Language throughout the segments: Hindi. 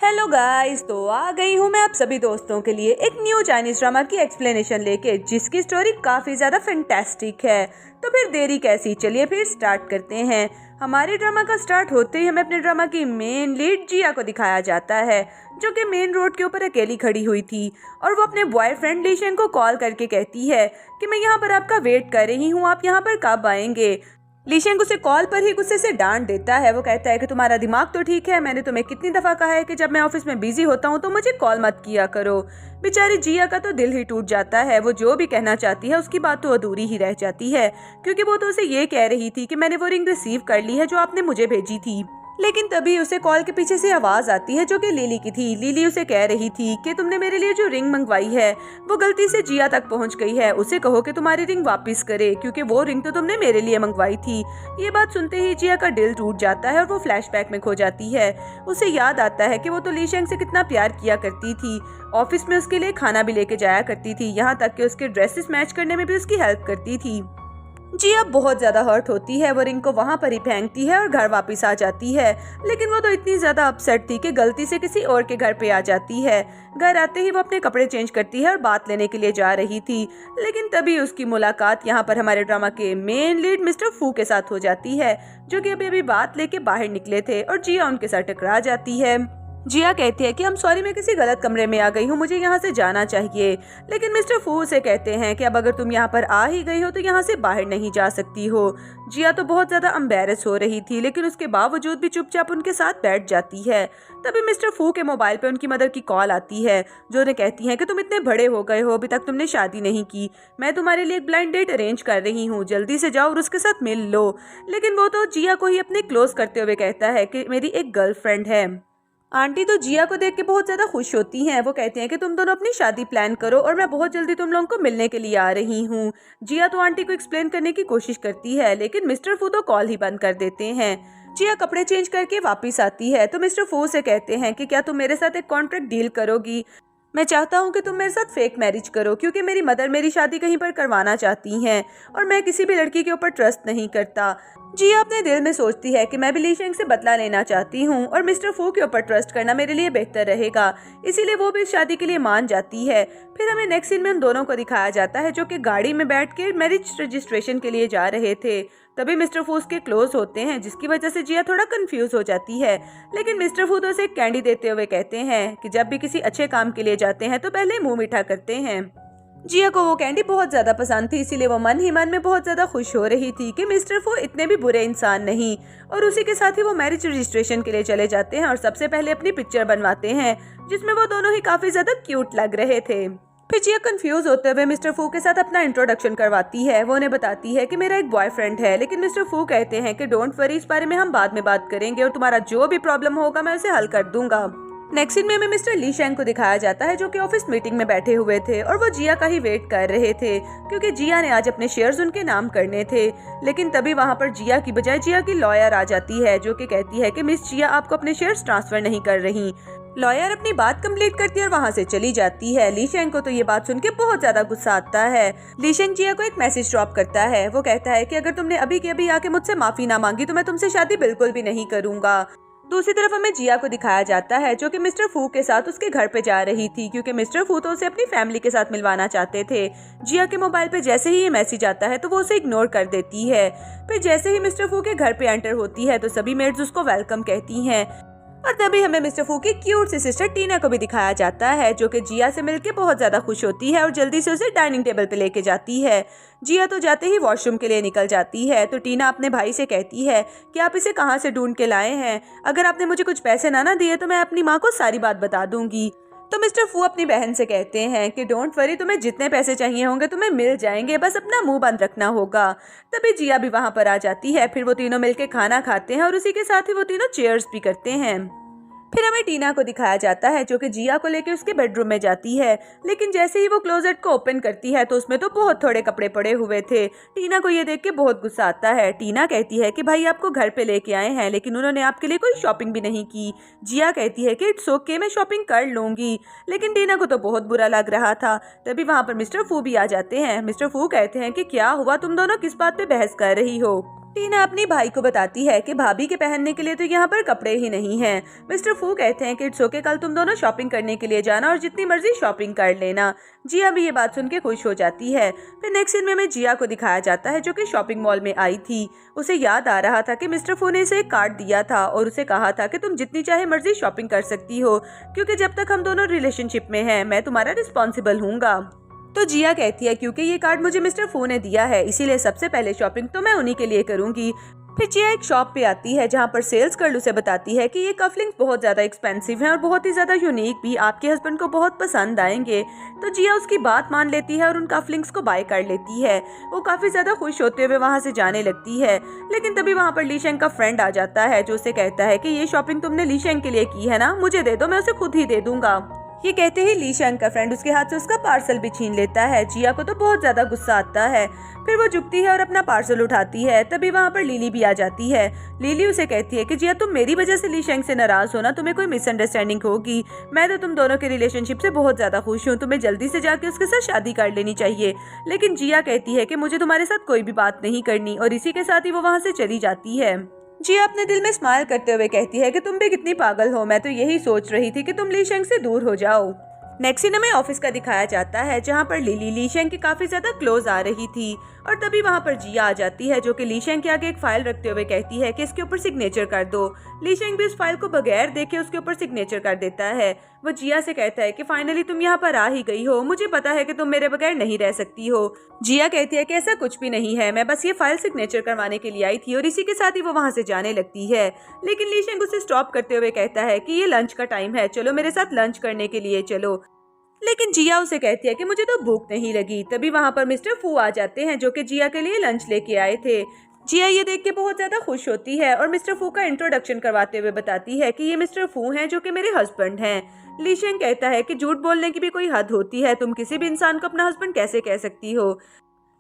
हेलो गाइस, तो आ गई हूँ मैं आप सभी दोस्तों के लिए एक न्यू चाइनीज ड्रामा की एक्सप्लेनेशन लेके, जिसकी स्टोरी काफी ज्यादा फैंटास्टिक है। तो फिर देरी कैसी, चलिए फिर स्टार्ट करते हैं। हमारे ड्रामा का स्टार्ट होते ही हमें अपने ड्रामा की मेन लीड जिया को दिखाया जाता है, जो कि मेन रोड के ऊपर अकेली खड़ी हुई थी और वो अपने बॉयफ्रेंड लीशेन को कॉल करके कहती है कि मैं यहाँ पर आपका वेट कर रही हूँ, आप यहाँ पर कब आएंगे। लीशेंग उसे कॉल पर ही गुस्से से डांट देता है। वो कहता है कि तुम्हारा दिमाग तो ठीक है, मैंने तुम्हें कितनी दफा कहा है कि जब मैं ऑफिस में बिजी होता हूँ तो मुझे कॉल मत किया करो। बेचारी जिया का तो दिल ही टूट जाता है। वो जो भी कहना चाहती है उसकी बात तो अधूरी ही रह जाती है, क्योंकि वो तो उसे ये कह रही थी कि मैंने वो रिंग रिसीव कर ली है जो आपने मुझे भेजी थी। लेकिन तभी उसे कॉल के पीछे से आवाज आती है, जो कि लिली की थी। लिली उसे कह रही थी कि तुमने मेरे लिए जो रिंग मंगवाई है वो गलती से जिया तक पहुंच गई है, उसे कहो कि तुम्हारी रिंग वापस करे, क्योंकि वो रिंग तो तुमने मेरे लिए मंगवाई थी। ये बात सुनते ही जिया का दिल टूट जाता है और वो फ्लैशबैक में खो जाती है। उसे याद आता है कि वो तो लीशेंग से कितना प्यार किया करती थी, ऑफिस में उसके लिए खाना भी लेके जाया करती थी, यहाँ तक कि उसके ड्रेसेस मैच करने में भी उसकी हेल्प करती थी। जिया बहुत ज्यादा हर्ट होती है, वो रिंग को वहाँ पर ही फेंकती है और घर वापस आ जाती है। लेकिन वो तो इतनी ज्यादा अपसेट थी कि गलती से किसी और के घर पे आ जाती है। घर आते ही वो अपने कपड़े चेंज करती है और बात लेने के लिए जा रही थी, लेकिन तभी उसकी मुलाकात यहाँ पर हमारे ड्रामा के मेन लीड मिस्टर फू के साथ हो जाती है, जो कि अभी बात लेके बाहर निकले थे और जिया उनके साथ टकरा जाती है। जिया कहती है कि हम सॉरी, मैं किसी गलत कमरे में आ गई हूँ, मुझे यहाँ से जाना चाहिए। लेकिन मिस्टर फू से कहते हैं कि अब अगर तुम यहाँ पर आ ही गई हो तो यहाँ से बाहर नहीं जा सकती हो। जिया तो बहुत ज्यादा एम्बैरेस हो रही थी, लेकिन उसके बावजूद भी चुपचाप उनके साथ बैठ जाती है। तभी मिस्टर फू के मोबाइल पे उनकी मदर की कॉल आती है, जो उन्हें कहती है कि तुम इतने बड़े हो गए हो, अभी तक तुमने शादी नहीं की, मैं तुम्हारे लिए एक ब्लाइंड डेट अरेंज कर रही हूँ, जल्दी से जाओ और उसके साथ मिल लो। लेकिन वो तो जिया को ही अपने क्लोज करते हुए कहता है कि मेरी एक गर्लफ्रेंड है। आंटी तो जिया को देख के बहुत ज्यादा खुश होती हैं। वो कहते हैं कि तुम दोनों अपनी शादी प्लान करो और मैं बहुत जल्दी तुम लोगों को मिलने के लिए आ रही हूँ। जिया तो आंटी को एक्सप्लेन करने की कोशिश करती है, लेकिन मिस्टर फू तो कॉल ही बंद कर देते हैं। जिया कपड़े चेंज करके वापस आती है तो मिस्टर फू से कहते हैं कि क्या तुम मेरे साथ एक कॉन्ट्रैक्ट डील करोगी। मैं चाहता हूँ कि तुम मेरे साथ फेक मैरिज करो, क्योंकि मेरी मदर मेरी शादी कहीं पर करवाना चाहती हैं और मैं किसी भी लड़की के ऊपर ट्रस्ट नहीं करता। जिया अपने दिल में सोचती है कि मैं भी लीशेंग से बदला लेना चाहती हूँ और मिस्टर फू के ऊपर ट्रस्ट करना मेरे लिए बेहतर रहेगा, इसीलिए वो भी इस शादी के लिए मान जाती है। फिर हमें नेक्स्ट सीन में उन दोनों को दिखाया जाता है, जो कि गाड़ी में बैठ के मैरिज रजिस्ट्रेशन के लिए जा रहे थे। तभी मिस्टर फू उसके क्लोज होते हैं, जिसकी वजह से जिया थोड़ा कंफ्यूज हो जाती है। लेकिन मिस्टर फू तो उसे एक कैंडी देते हुए कहते हैं कि जब भी किसी अच्छे काम के लिए जाते हैं तो पहले मुंह मीठा करते हैं। जिया को वो कैंडी बहुत ज्यादा पसंद थी, इसीलिए वो मन ही मन में बहुत ज्यादा खुश हो रही थी कि मिस्टर फू इतने भी बुरे इंसान नहीं। और उसी के साथ ही वो मैरिज रजिस्ट्रेशन के लिए चले जाते हैं और सबसे पहले अपनी पिक्चर बनवाते हैं, जिसमें वो दोनों ही काफी ज्यादा क्यूट लग रहे थे। फिर जिया कंफ्यूज होते हुए मिस्टर फू के साथ अपना इंट्रोडक्शन करवाती है। वो उन्हें बताती है कि मेरा एक बॉयफ्रेंड है, लेकिन मिस्टर फू कहते हैं कि डोंट वरी, इस बारे में हम बाद में बात करेंगे और तुम्हारा जो भी प्रॉब्लम होगा मैं उसे हल कर दूंगा। नेक्स्ट सीन में हमें मिस्टर लीशेंग को दिखाया जाता है, जो कि ऑफिस मीटिंग में बैठे हुए थे और वो जिया का ही वेट कर रहे थे, क्योंकि जिया ने आज अपने शेयर्स उनके नाम करने थे। लेकिन तभी वहाँ पर जिया की बजाय जिया की लॉयर आ जाती है, जो कि कहती है कि मिस जिया आपको अपने शेयर्स ट्रांसफर नहीं कर रही। लॉयर अपनी बात कंप्लीट करती है और वहाँ से चली जाती है। लीशेंग को तो ये बात सुन के बहुत ज्यादा गुस्सा आता है। लीशेंग जिया को एक मैसेज ड्रॉप करता है। वो कहता है कि अगर तुमने अभी के अभी आके मुझसे माफी ना मांगी तो मैं तुमसे शादी बिल्कुल भी नहीं करूंगा। दूसरी तरफ हमें जिया को दिखाया जाता है, जो कि मिस्टर फू के साथ उसके घर पे जा रही थी, क्योंकि मिस्टर फू तो उसे अपनी फैमिली के साथ मिलवाना चाहते थे। जिया के मोबाइल पे जैसे ही ये मैसेज आता है तो वो उसे इग्नोर कर देती है। फिर जैसे ही मिस्टर फू के घर पे एंटर होती है तो सभी मेड्स उसको वेलकम कहती हैं। और तभी हमें मिस्टर फू की क्यूट सी सिस्टर टीना को भी दिखाया जाता है, जो कि जिया से मिलके बहुत ज्यादा खुश होती है और जल्दी से उसे डाइनिंग टेबल पे लेके जाती है। जिया तो जाते ही वॉशरूम के लिए निकल जाती है, तो टीना अपने भाई से कहती है कि आप इसे कहाँ से ढूंढ के लाए हैं, अगर आपने मुझे कुछ पैसे ना दिए तो मैं अपनी माँ को सारी बात बता दूंगी। तो मिस्टर फू अपनी बहन से कहते हैं कि डोंट वरी, तुम्हें जितने पैसे चाहिए होंगे तुम्हें मिल जाएंगे, बस अपना मुंह बंद रखना होगा। तभी जिया भी वहाँ पर आ जाती है। फिर वो तीनों मिलके खाना खाते हैं और उसी के साथ ही वो तीनों चीयर्स भी करते हैं। फिर हमें टीना को दिखाया जाता है, जो कि जिया को लेकर उसके बेडरूम में जाती है। लेकिन जैसे ही वो क्लोजेट को ओपन करती है तो उसमें तो बहुत थोड़े कपड़े पड़े हुए थे। टीना को ये देख के बहुत गुस्सा आता है। टीना कहती है कि भाई आपको घर पे लेके आए हैं, लेकिन उन्होंने आपके लिए कोई शॉपिंग भी नहीं की। जिया कहती है कि इट्स ओके, मैं शॉपिंग कर लूंगी। लेकिन टीना को तो बहुत बुरा लग रहा था। तभी वहाँ पर मिस्टर फू भी आ जाते हैं। मिस्टर फू कहते हैं कि क्या हुआ, तुम दोनों किस बात पे बहस कर रही हो। टीना अपनी भाई को बताती है कि भाभी के पहनने के लिए तो यहाँ पर कपड़े ही नहीं हैं। मिस्टर फू कहते हैं कि इट्स ओके, कल तुम दोनों शॉपिंग करने के लिए जाना और जितनी मर्जी शॉपिंग कर लेना। जिया भी ये बात सुन के खुश हो जाती है। फिर नेक्स्ट सीन में हमें जिया को दिखाया जाता है जो कि शॉपिंग मॉल में आई थी। उसे याद आ रहा था कि मिस्टर फू ने इसे एक कार्ड दिया था और उसे कहा था कि तुम जितनी चाहे मर्जी शॉपिंग कर सकती हो, क्योंकि जब तक हम दोनों रिलेशनशिप में हैं मैं तुम्हारा रिस्पॉन्सिबल हूँगा। तो जिया कहती है क्योंकि ये कार्ड मुझे मिस्टर फू ने दिया है, इसीलिए सबसे पहले शॉपिंग तो मैं उन्हीं के लिए करूंगी। फिर जिया एक शॉप पे आती है जहाँ पर सेल्स गर्ल उसे बताती है कि ये कफलिंग्स बहुत ज्यादा एक्सपेंसिव हैं और बहुत ही ज्यादा यूनिक भी, आपके हस्बैंड को बहुत पसंद आएंगे। तो जिया उसकी बात मान लेती है और उन कफलिंग्स को बाय कर लेती है। वो काफी ज्यादा खुश होते हुए वहाँ से जाने लगती है। लेकिन तभी वहाँ पर लीशेंग का फ्रेंड आ जाता है जो उसे कहता है कि ये शॉपिंग तुमने लीशेंग के लिए की है ना, मुझे दे दो, मैं उसे खुद ही दे दूंगा। ये कहते ही लीशेंग का फ्रेंड उसके हाथ से उसका पार्सल भी छीन लेता है। जिया को तो बहुत ज्यादा गुस्सा आता है। फिर वो झुकती है और अपना पार्सल उठाती है। तभी वहाँ पर लिली भी आ जाती है। लिली उसे कहती है कि जिया तुम मेरी वजह से लीशेंग से नाराज हो ना, तुम्हें कोई मिसअंडरस्टैंडिंग होगी। मैं तो तुम दोनों के रिलेशनशिप से बहुत ज्यादा खुश हूँ, तुम्हें जल्दी से जाके उसके साथ शादी कर लेनी चाहिए। लेकिन जिया कहती है कि मुझे तुम्हारे साथ कोई भी बात नहीं करनी और इसी के साथ ही वो वहाँ से चली जाती है। जिया अपने दिल में स्माइल करते हुए कहती है कि तुम भी कितनी पागल हो, मैं तो यही सोच रही थी कि तुम लीशेंग से दूर हो जाओ। नेक्स्ट सीन हमें ऑफिस का दिखाया जाता है जहाँ पर लिली लीशेंग की काफी ज्यादा क्लोज आ रही थी और तभी वहाँ पर जिया आ जाती है जो कि लीशेंग के आगे एक फाइल रखते हुए कहती है कि इसके ऊपर सिग्नेचर कर दो। लीशेंग भी उस फाइल को बगैर देखे उसके ऊपर सिग्नेचर कर देता है। वो जिया से कहता है कि फाइनली तुम यहाँ पर आ ही गई हो, मुझे पता है कि तुम मेरे बगैर नहीं रह सकती हो। जिया कहती है कि ऐसा कुछ भी नहीं है, मैं बस ये फाइल सिग्नेचर करवाने के लिए आई थी और इसी के साथ ही वो वहाँ से जाने लगती है। लेकिन लीशेंग उसे स्टॉप करते हुए कहता है कि ये लंच का टाइम है, चलो मेरे साथ लंच करने के लिए चलो। लेकिन जिया उसे कहती है कि मुझे तो भूख नहीं लगी। तभी वहाँ पर मिस्टर फू आ जाते हैं जो कि जिया के लिए लंच लेके आए थे। जिया ये देख के बहुत ज्यादा खुश होती है और मिस्टर फू का इंट्रोडक्शन करवाते हुए बताती है कि ये मिस्टर फू हैं जो कि मेरे हस्बैंड हैं। लीशेंग कहता है कि झूठ बोलने की भी कोई हद होती है, तुम किसी भी इंसान को अपना हस्बैंड कैसे कह सकती हो।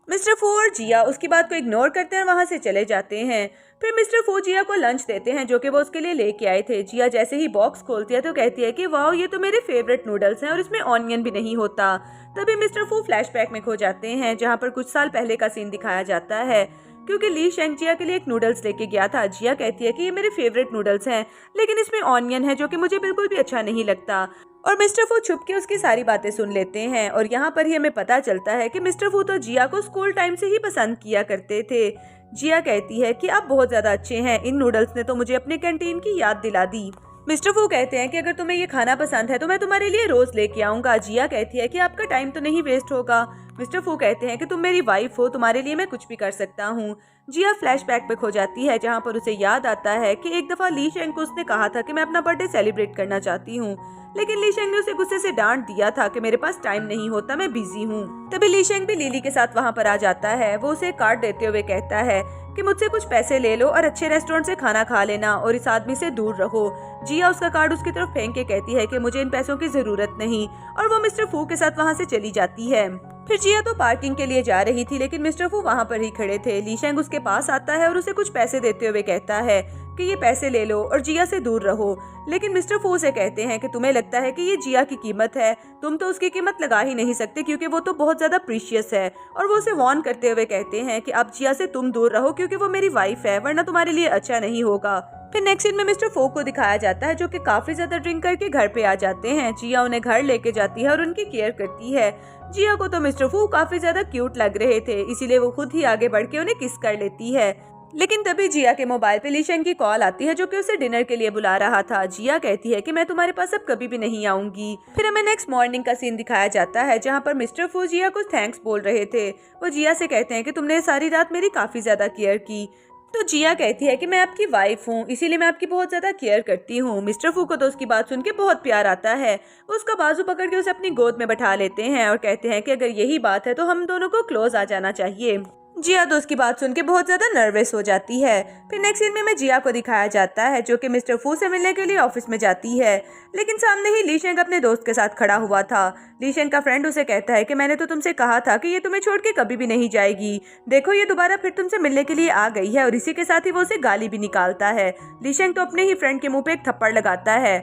मिस्टर फू और जिया उसकी बात को इग्नोर करते हैं और वहाँ से चले जाते हैं। फिर मिस्टर फू जिया को लंच देते हैं जो कि वो उसके लिए लेके आए थे। जिया जैसे ही बॉक्स खोलती है तो कहती है कि वाह, ये तो मेरे फेवरेट नूडल्स हैं और इसमें ऑनियन भी नहीं होता। तभी मिस्टर फू फ्लैशबैक में खो जाते हैं जहाँ पर कुछ साल पहले का सीन दिखाया जाता है। क्योंकि लीशेंग जिया के लिए एक नूडल्स लेके गया था। जिया कहती है कि ये मेरे फेवरेट नूडल्स हैं लेकिन इसमें ऑनियन है जो कि मुझे बिल्कुल भी अच्छा नहीं लगता। और मिस्टर फू छुप के उसकी सारी बातें सुन लेते हैं और यहाँ पर ही हमें पता चलता है कि मिस्टर फू तो जिया को स्कूल टाइम से ही पसंद किया करते थे। जिया कहती है कि आप बहुत ज्यादा अच्छे हैं, इन नूडल्स ने तो मुझे अपने कैंटीन की याद दिला दी। मिस्टर फू कहते हैं कि अगर तुम्हें ये खाना पसंद है तो मैं तुम्हारे लिए रोज लेके आऊंगा। जिया कहती है कि आपका टाइम तो नहीं वेस्ट होगा। मिस्टर फू कहते हैं कि तुम मेरी वाइफ हो, तुम्हारे लिए मैं कुछ भी कर सकता हूँ। जिया फ्लैशबैक पे खो जाती है जहाँ पर उसे याद आता है कि एक दफा लीशेंग को उसने कहा था कि मैं अपना बर्थडे सेलिब्रेट करना चाहती हूँ, लेकिन लीशेंग ने उसे गुस्से से डांट दिया था कि मेरे पास टाइम नहीं होता, मैं बिजी हूँ। तभी लीशेंग भी लिली के साथ वहाँ पर आ जाता है। वो उसे कार्ड देते हुए कहता है कि मुझसे कुछ पैसे ले लो और अच्छे रेस्टोरेंट से खाना खा लेना और इस आदमी से दूर रहो। जिया उसका कार्ड उसकी तरफ फेंक के कहती है कि मुझे इन पैसों की जरूरत नहीं और वो मिस्टर फू के साथ वहाँ से चली जाती है। फिर जिया तो पार्किंग के लिए जा रही थी लेकिन मिस्टर फू वहाँ पर ही खड़े थे। लीशेंग उसके पास आता है और उसे कुछ पैसे देते हुए कहता है कि ये पैसे ले लो और जिया से दूर रहो। लेकिन मिस्टर फू से कहते हैं कि तुम्हें लगता है कि ये जिया की कीमत है, तुम तो उसकी कीमत लगा ही नहीं सकते क्योंकि वो तो बहुत ज्यादा प्रीशियस है। और वो उसे वार्न करते हुए कहते हैं कि अब जिया से तुम दूर रहो क्योंकि वो मेरी वाइफ है, वरना तुम्हारे लिए अच्छा नहीं होगा। फिर नेक्स्ट सीन में मिस्टर फू को दिखाया जाता है जो कि काफी ज्यादा ड्रिंक करके घर पे आ जाते हैं। जिया उन्हें घर लेके जाती है और उनकी केयर करती है। जिया को तो मिस्टर फू काफी ज्यादा क्यूट लग रहे थे, इसीलिए वो खुद ही आगे बढ़ के उन्हें किस कर लेती है। लेकिन तभी जिया के मोबाइल पे लीशेंग की कॉल आती है जो कि उसे डिनर के लिए बुला रहा था। जिया कहती है कि मैं तुम्हारे पास अब कभी भी नहीं आऊंगी। फिर हमें नेक्स्ट मॉर्निंग का सीन दिखाया जाता है जहाँ पर मिस्टर फू जिया को थैंक्स बोल रहे थे। वो जिया से कहते हैं कि तुमने सारी रात मेरी काफी ज्यादा केयर की। तो जिया कहती है कि मैं आपकी वाइफ हूँ, इसीलिए मैं आपकी बहुत ज्यादा केयर करती हूँ। मिस्टर फू को तो उसकी बात सुन के बहुत प्यार आता है। वो उसका बाजू पकड़ के उसे अपनी गोद में बैठा लेते हैं और कहते हैं कि अगर यही बात है तो हम दोनों को क्लोज आ जाना चाहिए। जिया तो उसकी बात सुन के बहुत ज्यादा नर्वस हो जाती है। फिर नेक्स्ट सीन में जिया को दिखाया जाता है जो कि मिस्टर फू से मिलने के लिए ऑफिस में जाती है। लेकिन सामने ही लीशेंग अपने दोस्त के साथ खड़ा हुआ था। लीशेंग का फ्रेंड उसे कहता है कि मैंने तो तुमसे कहा था कि ये तुम्हें छोड़ के कभी भी नहीं जाएगी, देखो ये दोबारा फिर तुमसे मिलने के लिए आ गई है। और इसी के साथ ही वो उसे गाली भी निकालता है। लीशेंग तो अपने ही फ्रेंड के मुंह पे एक थप्पड़ लगाता है।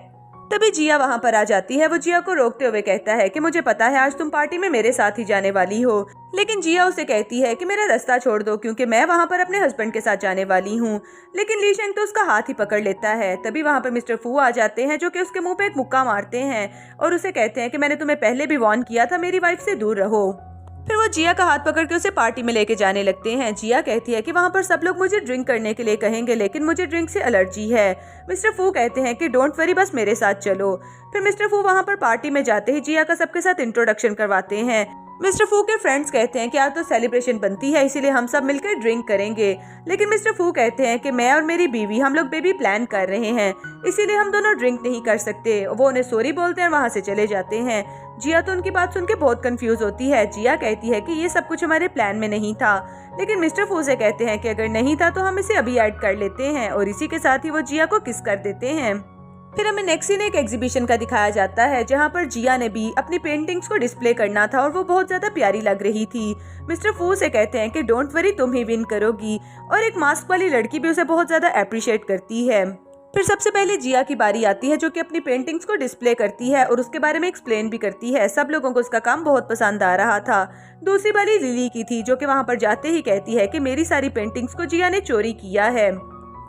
तभी जिया वहाँ पर आ जाती है। वो जिया को रोकते हुए कहता है कि मुझे पता है आज तुम पार्टी में मेरे साथ ही जाने वाली हो, लेकिन जिया उसे कहती है कि मेरा रास्ता छोड़ दो क्योंकि मैं वहाँ पर अपने हस्बैंड के साथ जाने वाली हूँ। लेकिन ली शेंग तो उसका हाथ ही पकड़ लेता है। तभी वहाँ पर मिस्टर फू आ जाते हैं जो कि उसके मुंह पे एक मुक्का मारते हैं और उसे कहते हैं कि मैंने तुम्हें पहले भी वार्न किया था, मेरी वाइफ से दूर रहो। फिर वो जिया का हाथ पकड़ के उसे पार्टी में लेके जाने लगते हैं। जिया कहती है कि वहाँ पर सब लोग मुझे ड्रिंक करने के लिए कहेंगे, लेकिन मुझे ड्रिंक से एलर्जी है। मिस्टर फू कहते हैं कि डोंट वरी, बस मेरे साथ चलो। फिर मिस्टर फू वहाँ पर पार्टी में जाते ही जिया का सबके साथ इंट्रोडक्शन करवाते हैं। मिस्टर फू के फ्रेंड्स कहते हैं कि आज तो सेलिब्रेशन बनती है, इसीलिए हम सब मिलकर ड्रिंक करेंगे। लेकिन मिस्टर फू कहते हैं कि मैं और मेरी बीवी हम लोग बेबी प्लान कर रहे हैं, इसीलिए हम दोनों ड्रिंक नहीं कर सकते। वो उन्हें सॉरी बोलते हैं और वहाँ से चले जाते हैं। जिया तो उनकी बात सुन के बहुत कंफ्यूज होती है। जिया कहती है कि ये सब कुछ हमारे प्लान में नहीं था, लेकिन मिस्टर फू से कहते हैं कि अगर नहीं था तो हम इसे अभी ऐड कर लेते हैं, और इसी के साथ ही वो जिया को किस कर देते हैं। फिर हमें नेक्स्ट सीन एक एग्जीबिशन का दिखाया जाता है जहाँ पर जिया ने भी अपनी पेंटिंग्स को डिस्प्ले करना था और वो बहुत ज्यादा प्यारी लग रही थी। मिस्टर फू से कहते हैं कि डोंट वरी, तुम ही विन करोगी, और एक मास्क वाली लड़की भी उसे बहुत ज्यादा अप्रिशिएट करती है। फिर सबसे पहले जिया की बारी आती है जो कि अपनी पेंटिंग्स को डिस्प्ले करती है और उसके बारे में एक्सप्लेन भी करती है। सब लोगों को उसका काम बहुत पसंद आ रहा था। दूसरी बारी लिली की थी जो कि वहाँ पर जाते ही कहती है कि मेरी सारी पेंटिंग्स को जिया ने चोरी किया है।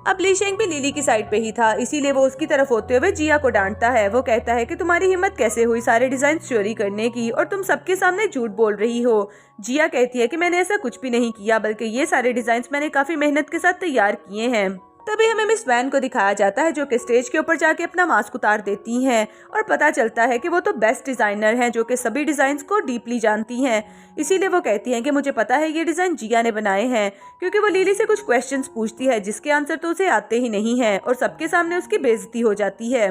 अब ली शेंग भी लिली की साइड पे ही था, इसीलिए वो उसकी तरफ होते हुए जिया को डांटता है। वो कहता है कि तुम्हारी हिम्मत कैसे हुई सारे डिजाइन चोरी करने की, और तुम सबके सामने झूठ बोल रही हो। जिया कहती है कि मैंने ऐसा कुछ भी नहीं किया, बल्कि ये सारे डिजाइन मैंने काफी मेहनत के साथ तैयार किए हैं। तभी हमें मिस वैन को दिखाया जाता है जो कि स्टेज के ऊपर जाके अपना मास्क उतार देती हैं और पता चलता है कि वो तो बेस्ट डिजाइनर हैं जो कि सभी डिजाइन्स को डीपली जानती हैं। इसीलिए वो कहती हैं कि मुझे पता है ये डिजाइन जिया ने बनाए हैं, क्योंकि वो लिली से कुछ क्वेश्चंस पूछती है जिसके आंसर तो उसे आते ही नहीं है और सबके सामने उसकी बेइज्जती हो जाती है।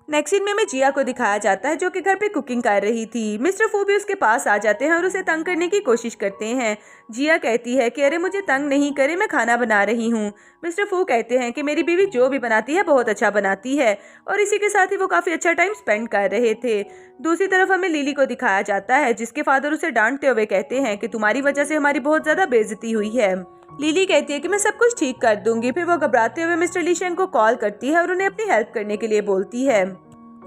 नेक्स्ट सीन में हमें जिया को दिखाया जाता है जो कि घर पे कुकिंग कर रही थी। मिस्टर फू भी उसके पास आ जाते हैं और उसे तंग करने की कोशिश करते हैं। जिया कहती है कि अरे मुझे तंग नहीं करे, मैं खाना बना रही हूँ। मिस्टर फू कहते हैं कि मेरी बीवी जो भी बनाती है बहुत अच्छा बनाती है, और इसी के साथ ही वो काफी अच्छा टाइम स्पेंड कर रहे थे। दूसरी तरफ हमें लिली को दिखाया जाता है जिसके फादर उसे डांटते हुए कहते हैं कि तुम्हारी वजह से हमारी बहुत ज्यादा बेइज्जती हुई है। लिली कहती है कि मैं सब कुछ ठीक कर दूंगी। फिर वो घबराते हुए मिस्टर ली शेंग को कॉल करती है और उन्हें अपनी हेल्प करने के लिए बोलती है।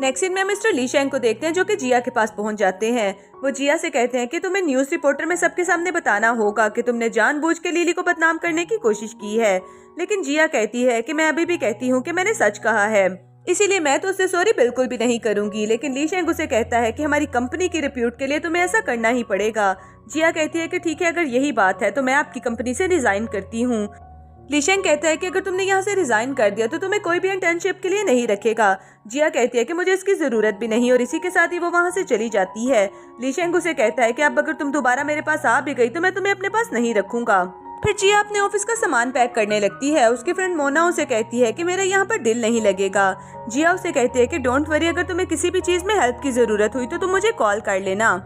नेक्स्ट सीन में मिस्टर ली शेंग को देखते हैं जो कि जिया के पास पहुंच जाते हैं। वो जिया से कहते हैं कि तुम्हें न्यूज रिपोर्टर में सबके सामने बताना होगा कि तुमने जानबूझ के लिली को बदनाम करने की कोशिश की है। लेकिन जिया कहती है कि मैं अभी भी कहती हूँ कि मैंने सच कहा है, इसीलिए मैं तो उससे सॉरी बिल्कुल भी नहीं करूंगी। लेकिन ली शेंग उसे कहता है कि हमारी कंपनी की रिप्यूट के लिए तुम्हें ऐसा करना ही पड़ेगा। जिया कहती है कि ठीक है, अगर यही बात है तो मैं आपकी कंपनी से रिजाइन करती हूँ। ली शेंग कहता है कि अगर तुमने यहाँ से रिजाइन कर दिया तो तुम्हें कोई भी इंटर्नशिप के लिए नहीं रखेगा। जिया कहती है कि मुझे इसकी जरूरत भी नहीं, और इसी के साथ ही वो वहाँ से चली जाती है। ली शेंग उसे कहता है कि अब अगर तुम दोबारा मेरे पास आ भी गई तो मैं तुम्हें अपने पास नहीं रखूंगा। फिर जिया अपने ऑफिस का सामान पैक करने लगती है। उसकी फ्रेंड मोना उसे कहती है कि मेरा यहाँ पर दिल नहीं लगेगा। जिया उसे कहती है कि डोंट वरी, अगर तुम्हें किसी भी चीज में हेल्प की जरूरत हुई तो तुम मुझे कॉल कर लेना।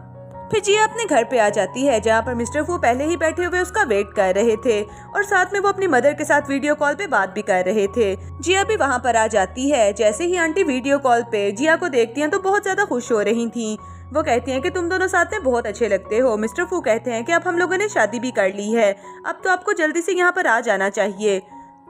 फिर जिया अपने घर पे आ जाती है जहाँ पर मिस्टर फू पहले ही बैठे हुए उसका वेट कर रहे थे, और साथ में वो अपनी मदर के साथ वीडियो कॉल पे बात भी कर रहे थे। जिया भी वहाँ पर आ जाती है। जैसे ही आंटी वीडियो कॉल पे जिया को देखती हैं तो बहुत ज्यादा खुश हो रही थी। वो कहती हैं कि तुम दोनों साथ में बहुत अच्छे लगते हो। मिस्टर फू कहते हैं कि अब हम लोगों ने शादी भी कर ली है, अब तो आपको जल्दी से यहाँ पर आ जाना चाहिए।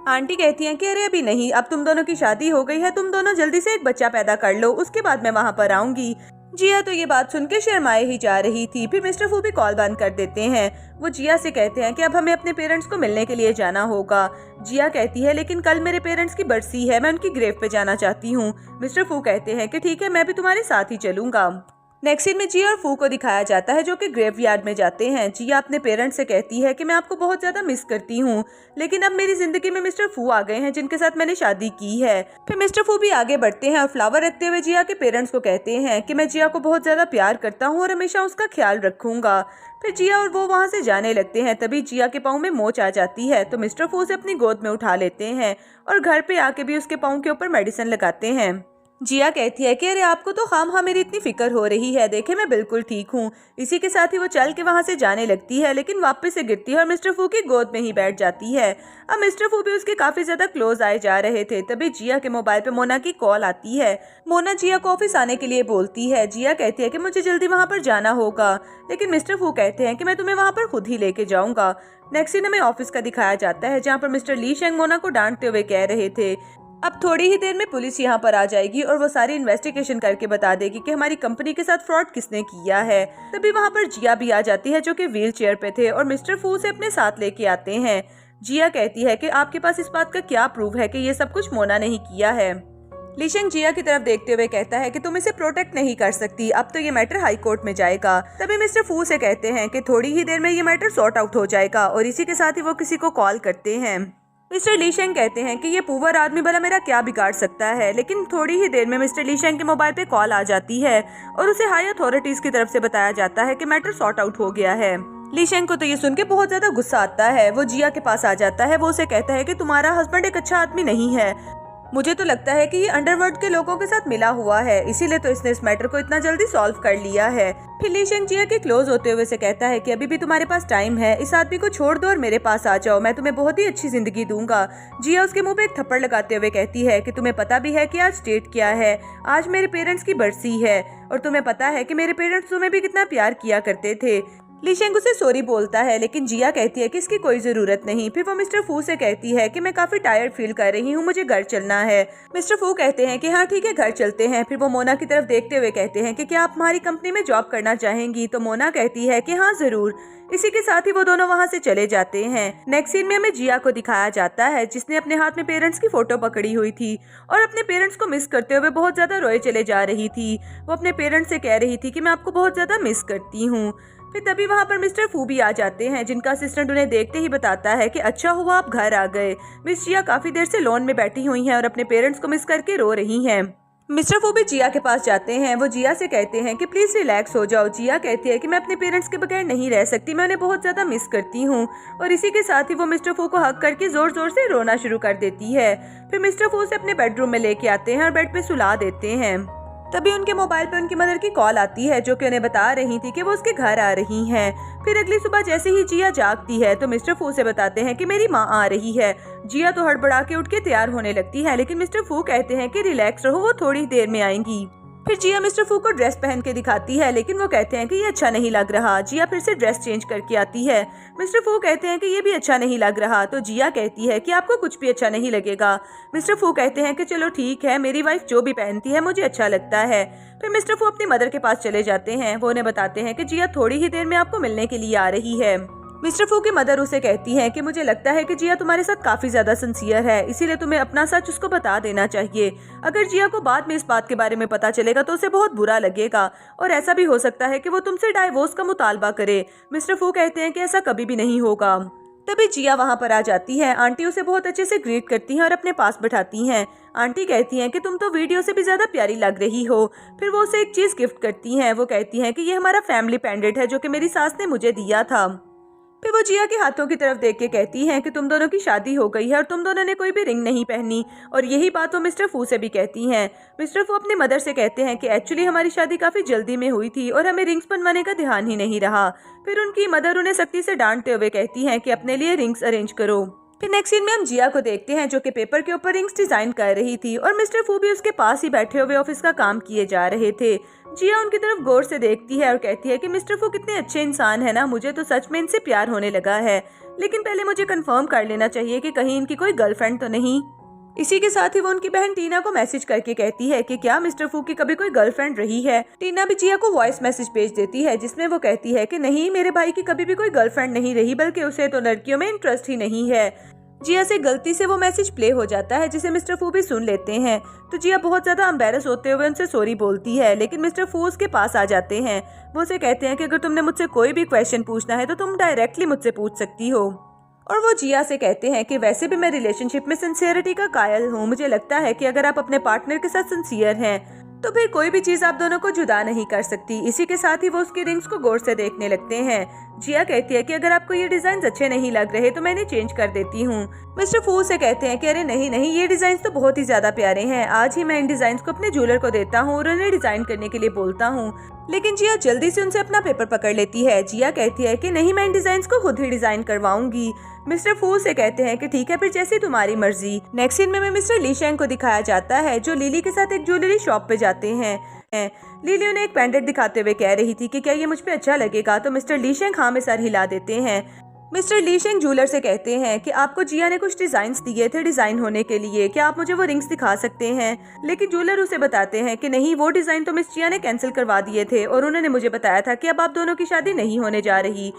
आंटी कहती हैं कि अरे अभी नहीं, अब तुम दोनों की शादी हो गई है, तुम दोनों जल्दी से एक बच्चा पैदा कर लो, उसके बाद मैं वहाँ पर आऊंगी। जिया तो ये बात सुन के शर्माए ही जा रही थी। फिर मिस्टर फू भी कॉल बंद कर देते हैं। वो जिया से कहते हैं कि अब हमें अपने पेरेंट्स को मिलने के लिए जाना होगा। जिया कहती है लेकिन कल मेरे पेरेंट्स की बरसी है, मैं उनकी ग्रेव पे जाना चाहती हूँ। मिस्टर फू कहते हैं कि ठीक है, मैं भी तुम्हारे साथ ही चलूंगा। नेक्स्ट सीन में जिया और फू को दिखाया जाता है जो कि ग्रेवयार्ड में जाते हैं। जिया अपने पेरेंट्स से कहती है कि मैं आपको बहुत ज्यादा मिस करती हूँ, लेकिन अब मेरी जिंदगी में मिस्टर फू आ गए हैं जिनके साथ मैंने शादी की है। फिर मिस्टर फू भी आगे बढ़ते हैं और फ्लावर रखते हुए जिया के पेरेंट्स को कहते हैं कि मैं जिया को बहुत ज्यादा प्यार करता हूँ और हमेशा उसका ख्याल रखूंगा। फिर जिया और वो वहाँ से जाने लगते हैं। तभी जिया के पाँव में मोच आ जाती है तो मिस्टर फू उसे अपनी गोद में उठा लेते हैं और घर पे आके भी उसके पाँव के ऊपर मेडिसिन लगाते हैं। जिया कहती है कि अरे आपको तो खामखा मेरी इतनी फिक्र हो रही है, देखे मैं बिल्कुल ठीक हूँ। इसी के साथ ही वो चल के वहाँ से जाने लगती है, लेकिन वापस से गिरती है और मिस्टर फू की गोद में ही बैठ जाती है। अब मिस्टर फू भी उसके काफी ज्यादा क्लोज आए जा रहे थे। तभी जिया के मोबाइल पे मोना की कॉल आती है। मोना जिया को ऑफिस आने के लिए बोलती है। जिया कहती है कि मुझे जल्दी वहाँ पर जाना होगा, लेकिन मिस्टर फू कहते हैं कि मैं तुम्हें वहाँ पर खुद ही लेके जाऊंगा। नेक्स्ट सीन हमें ऑफिस का दिखाया जाता है जहाँ पर मिस्टर ली शेंग मोना को डांटते हुए कह रहे थे अब थोड़ी ही देर में पुलिस यहाँ पर आ जाएगी और वो सारी इन्वेस्टिगेशन करके बता देगी कि हमारी कंपनी के साथ फ्रॉड किसने किया है। तभी वहाँ पर जिया भी आ जाती है जो कि व्हील चेयर पे थे और मिस्टर फू से अपने साथ लेके आते हैं। जिया कहती है कि आपके पास इस बात का क्या प्रूफ है कि ये सब कुछ मोना नहीं किया है। लीशेंग जिया की तरफ देखते हुए कहता है कि तुम इसे प्रोटेक्ट नहीं कर सकती, अब तो ये मैटर हाई कोर्ट में जाएगा। तभी मिस्टर फू से कहते हैं कि थोड़ी ही देर में ये मैटर सॉर्ट आउट हो जाएगा और इसी के साथ ही वो किसी को कॉल करते हैं। मिस्टर लीशेंग कहते हैं कि ये पुअर आदमी भला मेरा क्या बिगाड़ सकता है, लेकिन थोड़ी ही देर में मिस्टर लीशेंग के मोबाइल पे कॉल आ जाती है और उसे हाई अथॉरिटीज की तरफ से बताया जाता है कि मैटर सॉर्ट आउट हो गया है। लीशेंग को तो ये सुन के बहुत ज्यादा गुस्सा आता है। वो जिया के पास आ जाता है। वो उसे कहता है कि तुम्हारा हस्बैंड एक अच्छा आदमी नहीं है, मुझे तो लगता है कि ये अंडरवर्ल्ड के लोगों के साथ मिला हुआ है, इसीलिए तो इसने इस मैटर को इतना जल्दी सॉल्व कर लिया है। फिर लीशेंग जिया के क्लोज होते हुए से कहता है कि अभी भी तुम्हारे पास टाइम है, इस आदमी को छोड़ दो और मेरे पास आ जाओ, मैं तुम्हें बहुत ही अच्छी जिंदगी दूंगा। जिया उसके मुंह पे एक थप्पड़ लगाते हुए कहती है कि तुम्हें पता भी है कि आज डेट क्या है, आज मेरे पेरेंट्स की बरसी है और तुम्हें पता है कि मेरे पेरेंट्स तुम्हें भी कितना प्यार किया करते थे। लीशेंग उसे सॉरी बोलता है, लेकिन जिया कहती है कि इसकी कोई जरूरत नहीं। फिर वो मिस्टर फू से कहती है कि मैं काफी टायर्ड फील कर रही हूँ, मुझे घर चलना है। मिस्टर फू कहते हैं कि हाँ ठीक है, घर चलते हैं। फिर वो मोना की तरफ देखते हुए कहते हैं कि क्या आप हमारी कंपनी में जॉब करना चाहेंगी? तो मोना कहती है कि हाँ जरूर। इसी के साथ ही वो दोनों वहाँ से चले जाते हैं। नेक्स्ट सीन में हमें जिया को दिखाया जाता है जिसने अपने हाथ में पेरेंट्स की फोटो पकड़ी हुई थी और अपने पेरेंट्स को मिस करते हुए बहुत ज्यादा रोए चले जा रही थी। वो अपने पेरेंट्स से कह रही थी कि मैं आपको बहुत ज्यादा मिस करती हूँ। फिर तभी वहाँ पर मिस्टर फू भी आ जाते हैं जिनका असिस्टेंट उन्हें देखते ही बताता है कि अच्छा हुआ आप घर आ गए। मिस जिया काफी देर से लॉन में बैठी हुई हैं और अपने पेरेंट्स को मिस करके रो रही हैं। मिस्टर फू भी जिया के पास जाते हैं। वो जिया से कहते हैं कि प्लीज रिलैक्स हो जाओ। जिया कहती है कि मैं अपने पेरेंट्स के बगैर नहीं रह सकती, मैं उन्हें बहुत ज्यादा मिस करती हूँ। और इसी के साथ ही वो मिस्टर फू को हक करके जोर जोर से रोना शुरू कर देती है। फिर मिस्टर फू से अपने बेडरूम में लेके आते हैं और बेड पे सुला देते हैं। तभी उनके मोबाइल पे उनकी मदर की कॉल आती है जो कि उन्हें बता रही थी कि वो उसके घर आ रही हैं। फिर अगली सुबह जैसे ही जिया जागती है तो मिस्टर फू से बताते हैं कि मेरी माँ आ रही है। जिया तो हड़बड़ा के उठ के तैयार होने लगती है, लेकिन मिस्टर फू कहते हैं कि रिलैक्स रहो, वो थोड़ी देर में आएंगी। फिर जिया मिस्टर फू को ड्रेस पहन के दिखाती है, लेकिन वो कहते हैं कि ये अच्छा नहीं लग रहा। जिया फिर से ड्रेस चेंज करके आती है। मिस्टर फू कहते हैं कि ये भी अच्छा नहीं लग रहा। तो जिया कहती है कि आपको कुछ भी अच्छा नहीं लगेगा। मिस्टर फू कहते हैं कि चलो ठीक है, मेरी वाइफ जो भी पहनती है मुझे अच्छा लगता है। फिर मिस्टर फू अपनी मदर के पास चले जाते हैं। वो उन्हें बताते हैं कि जिया थोड़ी ही देर में आपको मिलने के लिए आ रही है। मिस्टर फू की मदर उसे कहती है कि मुझे लगता है कि जिया तुम्हारे साथ काफी ज्यादा सिंसियर है, इसीलिए तुम्हें अपना सच उसको बता देना चाहिए। अगर जिया को बाद में इस बात के बारे में पता चलेगा तो उसे बहुत बुरा लगेगा और ऐसा भी हो सकता है कि वो तुमसे डाइवोर्स का मुतालबा करे। मिस्टर फू कहते हैं कि ऐसा कभी भी नहीं होगा। तभी जिया वहाँ पर आ जाती है। आंटी उसे बहुत अच्छे से ग्रीट करती हैं और अपने पास बैठाती हैं। आंटी कहती हैं कि तुम तो वीडियो से भी ज्यादा प्यारी लग रही हो। फिर वो उसे एक चीज गिफ्ट करती हैं। वो कहती हैं कि ये हमारा फैमिली पेंडेंट है जो कि मेरी सास ने मुझे दिया था। फिर वो जिया के हाथों की तरफ देख के कहती हैं कि तुम दोनों की शादी हो गई है और तुम दोनों ने कोई भी रिंग नहीं पहनी। और यही बात वो मिस्टर फू से भी कहती हैं। मिस्टर फू अपनी मदर से कहते हैं कि एक्चुअली हमारी शादी काफी जल्दी में हुई थी और हमें रिंग्स बनवाने का ध्यान ही नहीं रहा। फिर उनकी मदर उन्हें सख्ती से डांटते हुए कहती हैं कि अपने लिए रिंग्स अरेंज करो। फिर नेक्स्ट सीन में हम जिया को देखते हैं जो कि पेपर के ऊपर रिंग्स डिजाइन कर रही थी और मिस्टर फू भी उसके पास ही बैठे हुए ऑफिस का काम किए जा रहे थे। जिया उनकी तरफ गौर से देखती है और कहती है कि मिस्टर फू कितने अच्छे इंसान है ना, मुझे तो सच में इनसे प्यार होने लगा है, लेकिन पहले मुझे कंफर्म कर लेना चाहिए कि कहीं इनकी कोई गर्लफ्रेंड तो नहीं। इसी के साथ ही वो उनकी बहन टीना को मैसेज करके कहती है कि क्या मिस्टर फू की कभी कोई गर्लफ्रेंड रही है। टीना भी जिया को वॉइस मैसेज भेज देती है जिसमें वो कहती है कि नहीं, मेरे भाई की कभी भी कोई गर्लफ्रेंड नहीं रही, बल्कि उसे तो लड़कियों में इंटरेस्ट ही नहीं है। जिया से गलती से वो मैसेज प्ले हो जाता है जिसे मिस्टर फू भी सुन लेते हैं। तो जिया बहुत ज्यादा एम्बैरस होते हुए उनसे सॉरी बोलती है, लेकिन मिस्टर फू उसके पास आ जाते हैं। वो उसे कहते हैं कि अगर तुमने मुझसे कोई भी क्वेश्चन पूछना है तो तुम डायरेक्टली मुझसे पूछ सकती हो। और वो जिया से कहते हैं कि वैसे भी मैं रिलेशनशिप में सिंसियरिटी का कायल हूँ। मुझे लगता है कि अगर आप अपने पार्टनर के साथ सिंसियर हैं तो फिर कोई भी चीज आप दोनों को जुदा नहीं कर सकती। इसी के साथ ही वो उसकी रिंग्स को गौर से देखने लगते हैं। जिया कहती है कि अगर आपको ये डिजाइन अच्छे नहीं लग रहे तो मैं इन्हें चेंज कर देती हूँ। मिस्टर फू से कहते हैं कि अरे नहीं नहीं, ये डिजाइन तो बहुत ही ज्यादा प्यारे हैं, आज ही मैं इन डिजाइन को अपने ज्वेलर को देता हूँ और उन्हें डिजाइन करने के लिए बोलता हूँ। लेकिन जिया जल्दी से उनसे अपना पेपर पकड़ लेती है। जिया कहती है कि नहीं, मैं इन डिजाइन को खुद ही डिजाइन करवाऊंगी। मिस्टर फू से कहते हैं कि ठीक है, फिर जैसी तुम्हारी मर्जी। नेक्स्ट सीन में मिस्टर लीशेंग को दिखाया जाता है जो लिली के साथ एक ज्वेलरी शॉप पे जाते हैं। लिली उन्हें एक पेंडेंट दिखाते हुए कह रही थी कि क्या ये मुझ पे अच्छा लगेगा, तो मिस्टर लीशेंग हाँ में सर हिला देते हैं। मिस्टर ली शेंग जूलर से कहते हैं कि आपको जिया ने कुछ डिजाइन दिए थे डिजाइन होने के लिए, क्या आप मुझे वो रिंग्स दिखा सकते हैं। लेकिन जूलर उसे बताते हैं कि नहीं, वो डिजाइन तो मिस जिया ने कैंसिल करवा दिए थे और उन्होंने मुझे बताया था कि अब आप दोनों की शादी नहीं होने जा रही।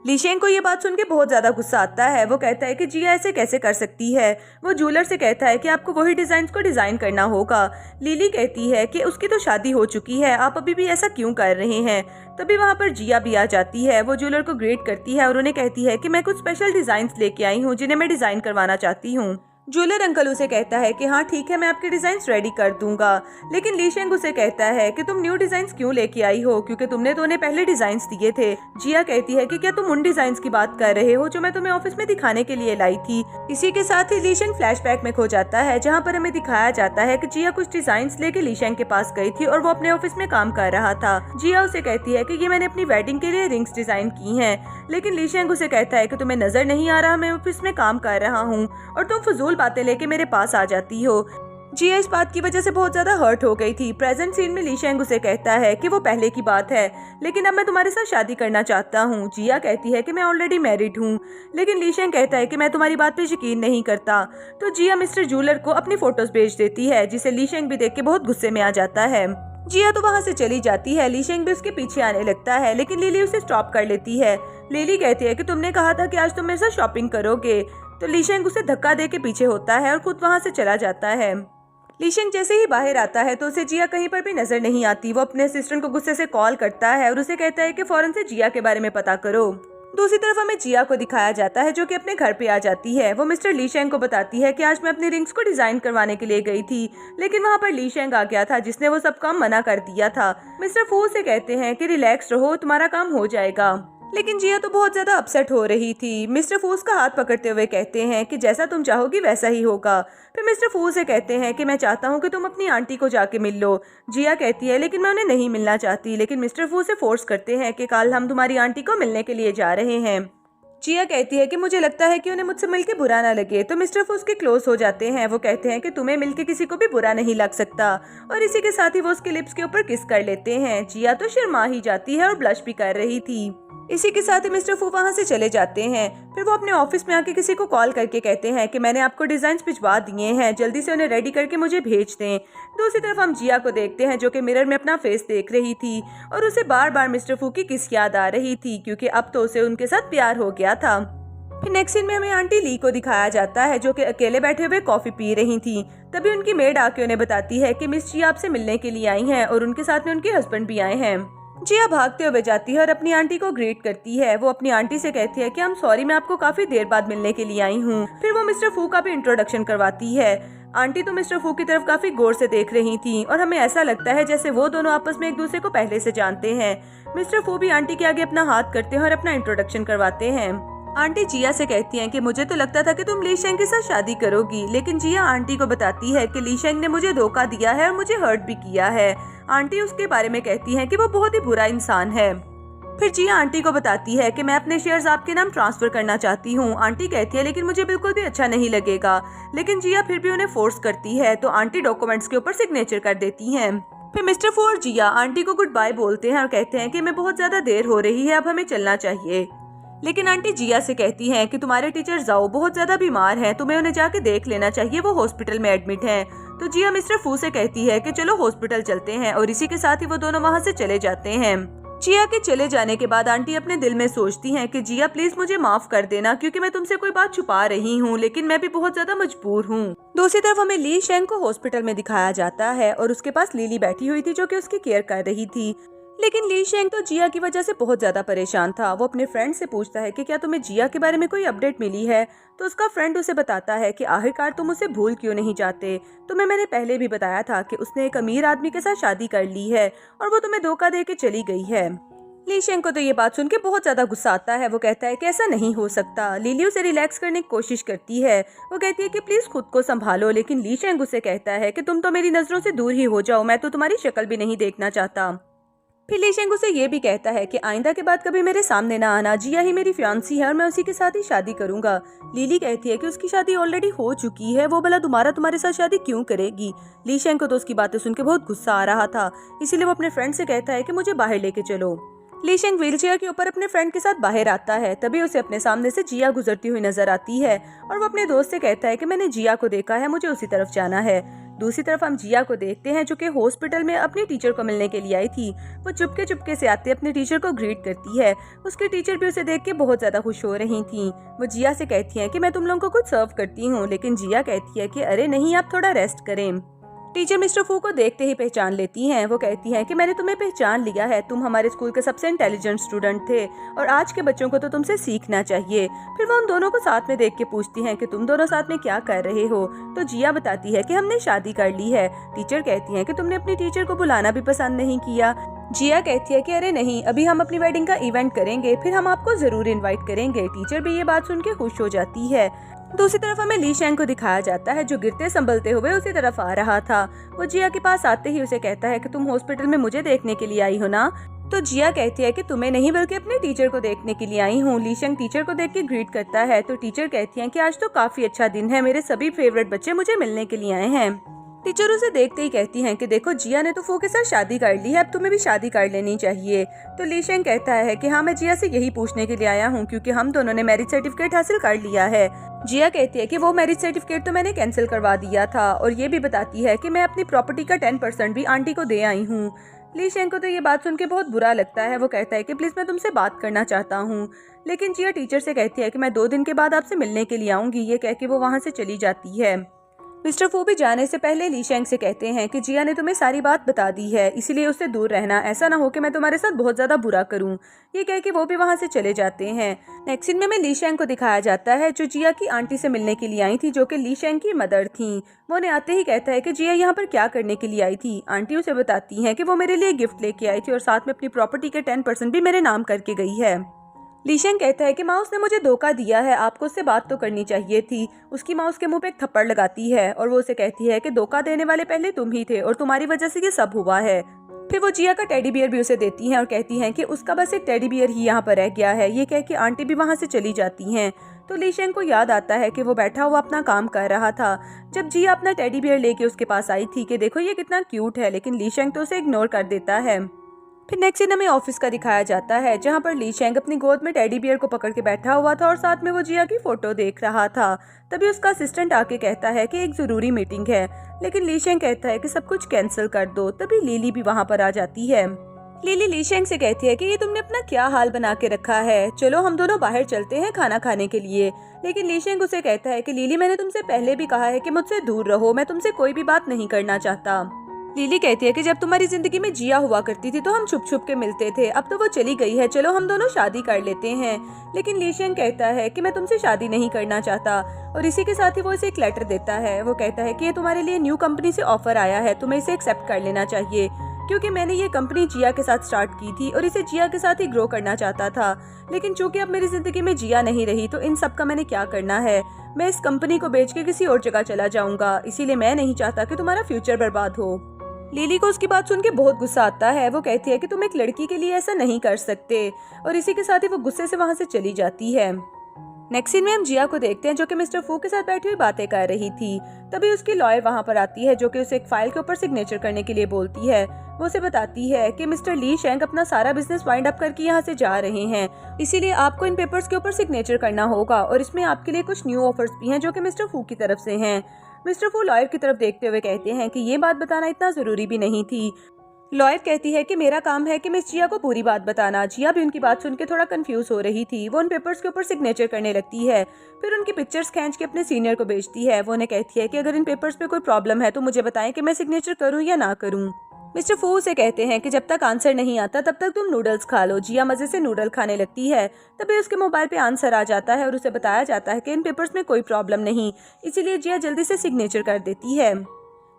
ली शेंग को ये बात सुन के बहुत ज्यादा गुस्सा आता है। वो कहता है कि जिया ऐसे कैसे कर सकती है। वो जूलर से कहता है कि आपको वही डिजाइन को डिजाइन करना होगा। लिली कहती है कि उसकी तो शादी हो चुकी है, आप अभी भी ऐसा क्यों कर रहे हैं। तभी वहाँ पर जिया भी आ जाती है। वो जूलर को ग्रेट करती है और उन्हें कहती है कि मैं कुछ स्पेशल डिजाइन लेके आई हूँ जिन्हें मैं डिजाइन करवाना चाहती हूँ। जूलर अंकल उसे कहता है कि हाँ ठीक है, मैं आपके डिजाइन्स रेडी कर दूंगा। लेकिन ली शेंग उसे कहता है कि तुम न्यू डिजाइन्स क्यों लेके आई हो, क्योंकि तुमने तो उन्हें पहले डिजाइन्स दिए थे। जिया कहती है कि क्या तुम उन डिजाइन्स की बात कर रहे हो जो मैं तुम्हें ऑफिस में दिखाने के लिए लाई थी। इसी के साथ ही ली शेंग फ्लैशबैक में खो जाता है, जहाँ पर हमें दिखाया जाता है कि जिया कुछ डिजाइन्स लेके ली शेंग के पास गई थी और वो अपने ऑफिस में काम कर रहा था। जिया उसे कहती है कि ये मैंने अपनी वेडिंग के लिए रिंग्स डिजाइन की हैं। लेकिन ली शेंग उसे कहता है कि तुम्हें नजर नहीं आ रहा मैं ऑफिस में काम कर रहा हूँ और तुम फजूल बातें लेके मेरे पास आ जाती हो। जिया इस बात की वजह से बहुत ज्यादा हर्ट हो गई थी। प्रेजेंट सीन में ली शेंग उसे कहता है कि वो पहले की बात है, लेकिन अब मैं तुम्हारे साथ शादी करना चाहता हूँ। जिया कहती है कि मैं ऑलरेडी मैरिड हूँ। लेकिन ली शेंग कहता है कि मैं तुम्हारी बात पे यकीन नहीं करता। तो जिया मिस्टर जूलर को अपनी फोटोज भेज देती है, जिसे ली शेंग भी देख के बहुत गुस्से में आ जाता है। जिया तो वहाँ से चली जाती है। ली शेंग भी उसके पीछे आने लगता है, लेकिन लिली उसे स्टॉप कर लेती है। लिली कहती है कि तुमने कहा था कि आज तुम मेरे साथ शॉपिंग करोगे। तो ली शेंग उसे धक्का दे के पीछे होता है और खुद वहाँ से चला जाता है। ली शेंग जैसे ही बाहर आता है तो उसे जिया कहीं पर भी नजर नहीं आती। वो अपने असिस्टेंट को गुस्से से कॉल करता है और उसे कहता है कि फौरन से जिया के बारे में पता करो। दूसरी तरफ हमें जिया को दिखाया जाता है जो कि अपने घर पे आ जाती है। वो मिस्टर ली शेंग को बताती है कि आज मैं अपनी रिंग्स को डिजाइन करवाने के लिए गई थी, लेकिन वहाँ पर ली शेंग आ गया था जिसने वो सब काम मना कर दिया था। मिस्टर फू से कहते हैं कि रिलैक्स रहो, तुम्हारा काम हो जाएगा। लेकिन जिया तो बहुत ज्यादा अपसेट हो रही थी। मिस्टर फूस का हाथ पकड़ते हुए कहते हैं कि जैसा तुम चाहोगी वैसा ही होगा। फिर मिस्टर फूस से कहते हैं कि मैं चाहता हूँ कि तुम अपनी आंटी को जाके मिल लो। जिया कहती है लेकिन मैं उन्हें नहीं मिलना चाहती। लेकिन मिस्टर फूस से फोर्स करते हैं कि कल हम तुम्हारी आंटी को मिलने के लिए जा रहे हैं। जिया कहती है कि मुझे लगता है कि उन्हें मुझसे मिलके बुरा ना लगे। तो मिस्टर फूस के क्लोज हो जाते हैं। वो कहते हैं कि तुम्हें मिलके किसी को भी बुरा नहीं लग सकता, और इसी के साथ ही वो उसके लिप्स के ऊपर किस कर लेते हैं। जिया तो शर्मा ही जाती है और ब्लश भी कर रही थी। इसी के साथ ही मिस्टर फू वहाँ से चले जाते हैं। फिर वो अपने ऑफिस में आके किसी को कॉल करके कहते हैं कि मैंने आपको डिजाइन भिजवा दिए हैं, जल्दी से उन्हें रेडी करके मुझे भेज दें। दूसरी तरफ हम जिया को देखते हैं जो कि मिरर में अपना फेस देख रही थी और उसे बार बार मिस्टर फू की किस याद आ रही थी, क्योंकि अब तो उसे उनके साथ प्यार हो गया था। फिर नेक्स्ट सीन में हमें आंटी ली को दिखाया जाता है जो कि अकेले बैठे हुए कॉफी पी रही थी। तभी उनकी मेड आके उन्हें बताती है कि मिस जिया आपसे मिलने के लिए आई हैं और उनके साथ में उनके हस्बैंड भी आए हैं। जिया भागते हुए जाती है और अपनी आंटी को ग्रीट करती है। वो अपनी आंटी से कहती है कि I'm सॉरी, मैं आपको काफी देर बाद मिलने के लिए आई हूँ। फिर वो मिस्टर फू का भी इंट्रोडक्शन करवाती है। आंटी तो मिस्टर फू की तरफ काफी गौर से देख रही थी और हमें ऐसा लगता है जैसे वो दोनों आपस में एक दूसरे को पहले से जानते हैं। मिस्टर फू भी आंटी के आगे अपना हाथ करते हैं और अपना इंट्रोडक्शन करवाते हैं। आंटी जिया से कहती हैं कि मुझे तो लगता था कि तुम ली शेंग के साथ शादी करोगी, लेकिन जिया आंटी को बताती है कि ली शेंग ने मुझे धोखा दिया है और मुझे हर्ट भी किया है। आंटी उसके बारे में कहती हैं कि वो बहुत ही बुरा इंसान है। फिर जिया आंटी को बताती है कि मैं अपने शेयर्स आपके नाम ट्रांसफर करना चाहती हूँ। आंटी कहती है लेकिन मुझे बिल्कुल भी अच्छा नहीं लगेगा, लेकिन जिया फिर भी उन्हें फोर्स करती है तो आंटी डॉक्यूमेंट्स के ऊपर सिग्नेचर कर देती हैं। फिर मिस्टर फू और जिया आंटी को गुड बाय बोलते हैं और कहते हैं कि मैं बहुत ज्यादा देर हो रही है, अब हमें चलना चाहिए। लेकिन आंटी जिया से कहती हैं कि तुम्हारे टीचर जाओ बहुत ज्यादा बीमार हैं, तुम्हें उन्हें जाके देख लेना चाहिए, वो हॉस्पिटल में एडमिट हैं। तो जिया मिस्टर फू से कहती है कि चलो हॉस्पिटल चलते हैं और इसी के साथ ही वो दोनों वहाँ से चले जाते हैं। जिया के चले जाने के बाद आंटी अपने दिल में सोचती हैं कि जिया प्लीज मुझे माफ कर देना, क्योंकि मैं तुमसे कोई बात छुपा रही हूँ, लेकिन मैं भी बहुत ज्यादा मजबूर हूँ। दूसरी तरफ हमें ली शेंग को हॉस्पिटल में दिखाया जाता है और उसके पास लिली बैठी हुई थी जो कि उसकी केयर कर रही थी। लेकिन ली शेंग तो जिया की वजह से बहुत ज्यादा परेशान था। वो अपने फ्रेंड से पूछता है कि क्या तुम्हें जिया के बारे में कोई अपडेट मिली है। तो उसका फ्रेंड उसे बताता है कि आखिरकार तुम उसे भूल क्यों नहीं जाते। तुम्हें मैंने पहले भी बताया था कि उसने एक अमीर आदमी के साथ शादी कर ली है और वो तुम्हें धोखा दे के चली गई है। ली शेंग को तो ये बात सुन के बहुत ज्यादा गुस्सा आता है। वो कहता है कि ऐसा नहीं हो सकता। लिली उसे रिलैक्स करने की कोशिश करती है। वो कहती है कि प्लीज खुद को संभालो, लेकिन ली शेंग उसे कहता है कि तुम तो मेरी नजरों से दूर ही हो जाओ, मैं तो तुम्हारी शक्ल भी नहीं देखना चाहता। फिर ली शेंग उसे ये भी कहता है कि आइंदा के बाद कभी मेरे सामने ना आना, जिया ही मेरी फियांसी है और मैं उसी के साथ ही शादी करूंगा। लिली कहती है कि उसकी शादी ऑलरेडी हो चुकी है, वो भला दोबारा तुम्हारे साथ शादी क्यों करेगी। ली शेंग को तो उसकी बातें सुन के बहुत गुस्सा आ रहा था, इसीलिए वो अपने फ्रेंड से कहता है कि मुझे बाहर लेके चलो। लीशेंग व्हीलचेयर के ऊपर अपने फ्रेंड के साथ बाहर आता है। तभी उसे अपने सामने से जिया गुजरती हुई नजर आती है और वो अपने दोस्त से कहता है कि मैंने जिया को देखा है, मुझे उसी तरफ जाना है। दूसरी तरफ हम जिया को देखते हैं जो कि हॉस्पिटल में अपनी टीचर को मिलने के लिए आई थी। वो चुपके चुपके से आते अपने टीचर को ग्रीट करती है। उसकी टीचर भी उसे देख के बहुत ज्यादा खुश हो रही थी। वो जिया से कहती है कि मैं तुम लोगों को कुछ सर्व करती हूँ, लेकिन जिया कहती है कि अरे नहीं, आप थोड़ा रेस्ट करें। टीचर मिस्टर फू को देखते ही पहचान लेती हैं। वो कहती हैं कि मैंने तुम्हें पहचान लिया है, तुम हमारे स्कूल के सबसे इंटेलिजेंट स्टूडेंट थे और आज के बच्चों को तो तुमसे सीखना चाहिए। फिर वो उन दोनों को साथ में देख के पूछती हैं कि तुम दोनों साथ में क्या कर रहे हो। तो जिया बताती है कि हमने शादी कर ली है। टीचर कहती है कि तुमने अपनी टीचर को बुलाना भी पसंद नहीं किया। जिया कहती है कि अरे नहीं, अभी हम अपनी वेडिंग का इवेंट करेंगे, फिर हम आपको जरूर इनवाइट करेंगे। टीचर भी ये बात सुन के खुश हो जाती है। दूसरी तरफ हमें लीशेंग को दिखाया जाता है जो गिरते संभलते हुए उसी तरफ आ रहा था। वो जिया के पास आते ही उसे कहता है कि तुम हॉस्पिटल में मुझे देखने के लिए आई हो ना। तो जिया कहती है कि तुम्हें नहीं बल्कि अपने टीचर को देखने के लिए आई हूँ। लीशेंग टीचर को देख के ग्रीट करता है। तो टीचर कहती है कि आज तो काफी अच्छा दिन है, मेरे सभी फेवरेट बच्चे मुझे मिलने के लिए आए हैं। टीचर उसे देखते ही कहती हैं कि देखो जिया ने तो फू के साथ शादी कर ली है, अब तुम्हें भी शादी कर लेनी चाहिए। तो लीशेंग कहता है कि हाँ, मैं जिया से यही पूछने के लिए आया हूँ क्योंकि हम दोनों ने मैरिज सर्टिफिकेट हासिल कर लिया है। जिया कहती है कि वो मैरिज सर्टिफिकेट तो मैंने कैंसिल करवा दिया था और ये भी बताती है कि मैं अपनी प्रॉपर्टी का 10% भी आंटी को दे आई हूँ। लीशेंग को तो ये बात सुन के बहुत बुरा लगता है। वो कहता है कि प्लीज मैं तुमसे बात करना चाहता हूँ, लेकिन जिया टीचर से कहती है कि मैं 2 दिन के बाद आपसे मिलने के लिए आऊंगी। ये कह के वो वहाँ से चली जाती है। मिस्टर फू भी जाने से पहले लीशेंग से कहते हैं कि जिया ने तुम्हें सारी बात बता दी है, इसीलिए उससे दूर रहना, ऐसा ना हो कि मैं तुम्हारे साथ बहुत ज्यादा बुरा करूं। ये कह के वो भी वहां से चले जाते हैं। नेक्स्ट सीन में लीशेंग को दिखाया जाता है जो जिया की आंटी से मिलने के लिए आई थी, जो कि लीशेंग की मदर थी। वो उन्हें आते ही कहता है कि जिया यहाँ पर क्या करने के लिए आई थी। आंटी उसे बताती है कि वो मेरे लिए गिफ्ट लेके आई थी और साथ में अपनी प्रॉपर्टी के 10% भी मेरे नाम करके गई है। लीशेंग कहता है कि माँ उसने मुझे धोखा दिया है, आपको उससे बात तो करनी चाहिए थी। उसकी माँ उसके मुंह पे एक थप्पड़ लगाती है और वो उसे कहती है कि धोखा देने वाले पहले तुम ही थे और तुम्हारी वजह से ये सब हुआ है। फिर वो जिया का टेडी बियर भी उसे देती हैं और कहती हैं कि उसका बस एक टेडी बियर ही यहाँ पर रह गया है। ये कह के आंटी भी वहाँ से चली जाती हैं। तो लीशेंग को याद आता है कि वो बैठा हुआ अपना काम कर रहा था जब जिया अपना टेडी बियर लेके उसके पास आई थी कि देखो ये कितना क्यूट है, लेकिन लीशेंग तो उसे इग्नोर कर देता है। फिर नेक्स्ट सीन हमें ऑफिस का दिखाया जाता है जहाँ पर लीशेंग अपनी गोद में टेडी बियर को पकड़ के बैठा हुआ था और साथ में वो जिया की फोटो देख रहा था। तभी उसका असिस्टेंट आके कहता है कि एक जरूरी मीटिंग है, लेकिन लीशेंग कहता है कि सब कुछ कैंसिल कर दो। तभी लिली भी वहाँ पर आ जाती है। लिली लीशेंग से कहती है कि ये तुमने अपना क्या हाल बना के रखा है, चलो हम दोनों बाहर चलते हैं खाना खाने के लिए। लेकिन लीशेंग उसे कहता है कि लिली मैंने तुमसे पहले भी कहा है कि मुझसे दूर रहो, मैं तुमसे कोई भी बात नहीं करना चाहता। लिली कहती है कि जब तुम्हारी जिंदगी में जिया हुआ करती थी तो हम छुप छुप के मिलते थे, अब तो वो चली गई है, चलो हम दोनों शादी कर लेते हैं। लेकिन लीशेंग कहता है कि मैं तुमसे शादी नहीं करना चाहता और इसी के साथ ही वो इसे एक लेटर देता है। वो कहता है कि ये तुम्हारे लिए न्यू कंपनी से ऑफर आया है, तुम्हें इसे एक्सेप्ट कर लेना चाहिए, क्योंकि मैंने ये कंपनी जिया के साथ स्टार्ट की थी और इसे जिया के साथ ही ग्रो करना चाहता था। लेकिन चूंकि अब मेरी जिंदगी में जिया नहीं रही तो इन सब का मैंने क्या करना है, मैं इस कंपनी को बेच के किसी और जगह चला जाऊंगा, इसीलिए मैं नहीं चाहता कि तुम्हारा फ्यूचर बर्बाद हो। लिली को उसकी बात सुन के बहुत गुस्सा आता है। वो कहती है कि तुम एक लड़की के लिए ऐसा नहीं कर सकते और इसी के साथ ही वो गुस्से से वहाँ से चली जाती है। नेक्स्ट सीन में हम जिया को देखते हैं जो कि मिस्टर फू के साथ बैठी हुई बातें कर रही थी। तभी उसकी लॉयर वहाँ पर आती है जो कि उसे एक फाइल के ऊपर सिग्नेचर करने के लिए बोलती है। वो उसे बताती है कि मिस्टर लीशेंग अपना सारा बिजनेस वाइंड अप करके यहाँ से जा रहे हैं, इसीलिए आपको इन पेपर्स के ऊपर सिग्नेचर करना होगा और इसमें आपके लिए कुछ न्यू ऑफर्स भी हैं जो कि मिस्टर फू की तरफ से हैं। मिस्टर फू लॉयर की तरफ देखते हुए कहते हैं कि ये बात बताना इतना जरूरी भी नहीं थी। लॉयर कहती है कि मेरा काम है कि मिस जिया को पूरी बात बताना। जिया भी उनकी बात सुन के थोड़ा कंफ्यूज हो रही थी। वो उन पेपर्स के ऊपर सिग्नेचर करने लगती है, फिर उनकी पिक्चर्स खींच के अपने सीनियर को भेजती है। वो उन्हें कहती है कि अगर इन पेपर्स पे कोई प्रॉब्लम है तो मुझे बताएं कि मैं सिग्नेचर करूं या ना करूं। मिस्टर फू से कहते हैं कि जब तक आंसर नहीं आता तब तक तुम नूडल्स खा लो। जिया मजे से नूडल खाने लगती है। तभी उसके मोबाइल पे आंसर आ जाता है और उसे बताया जाता है कि इन पेपर्स में कोई प्रॉब्लम नहीं, इसीलिए जिया जल्दी से सिग्नेचर कर देती है।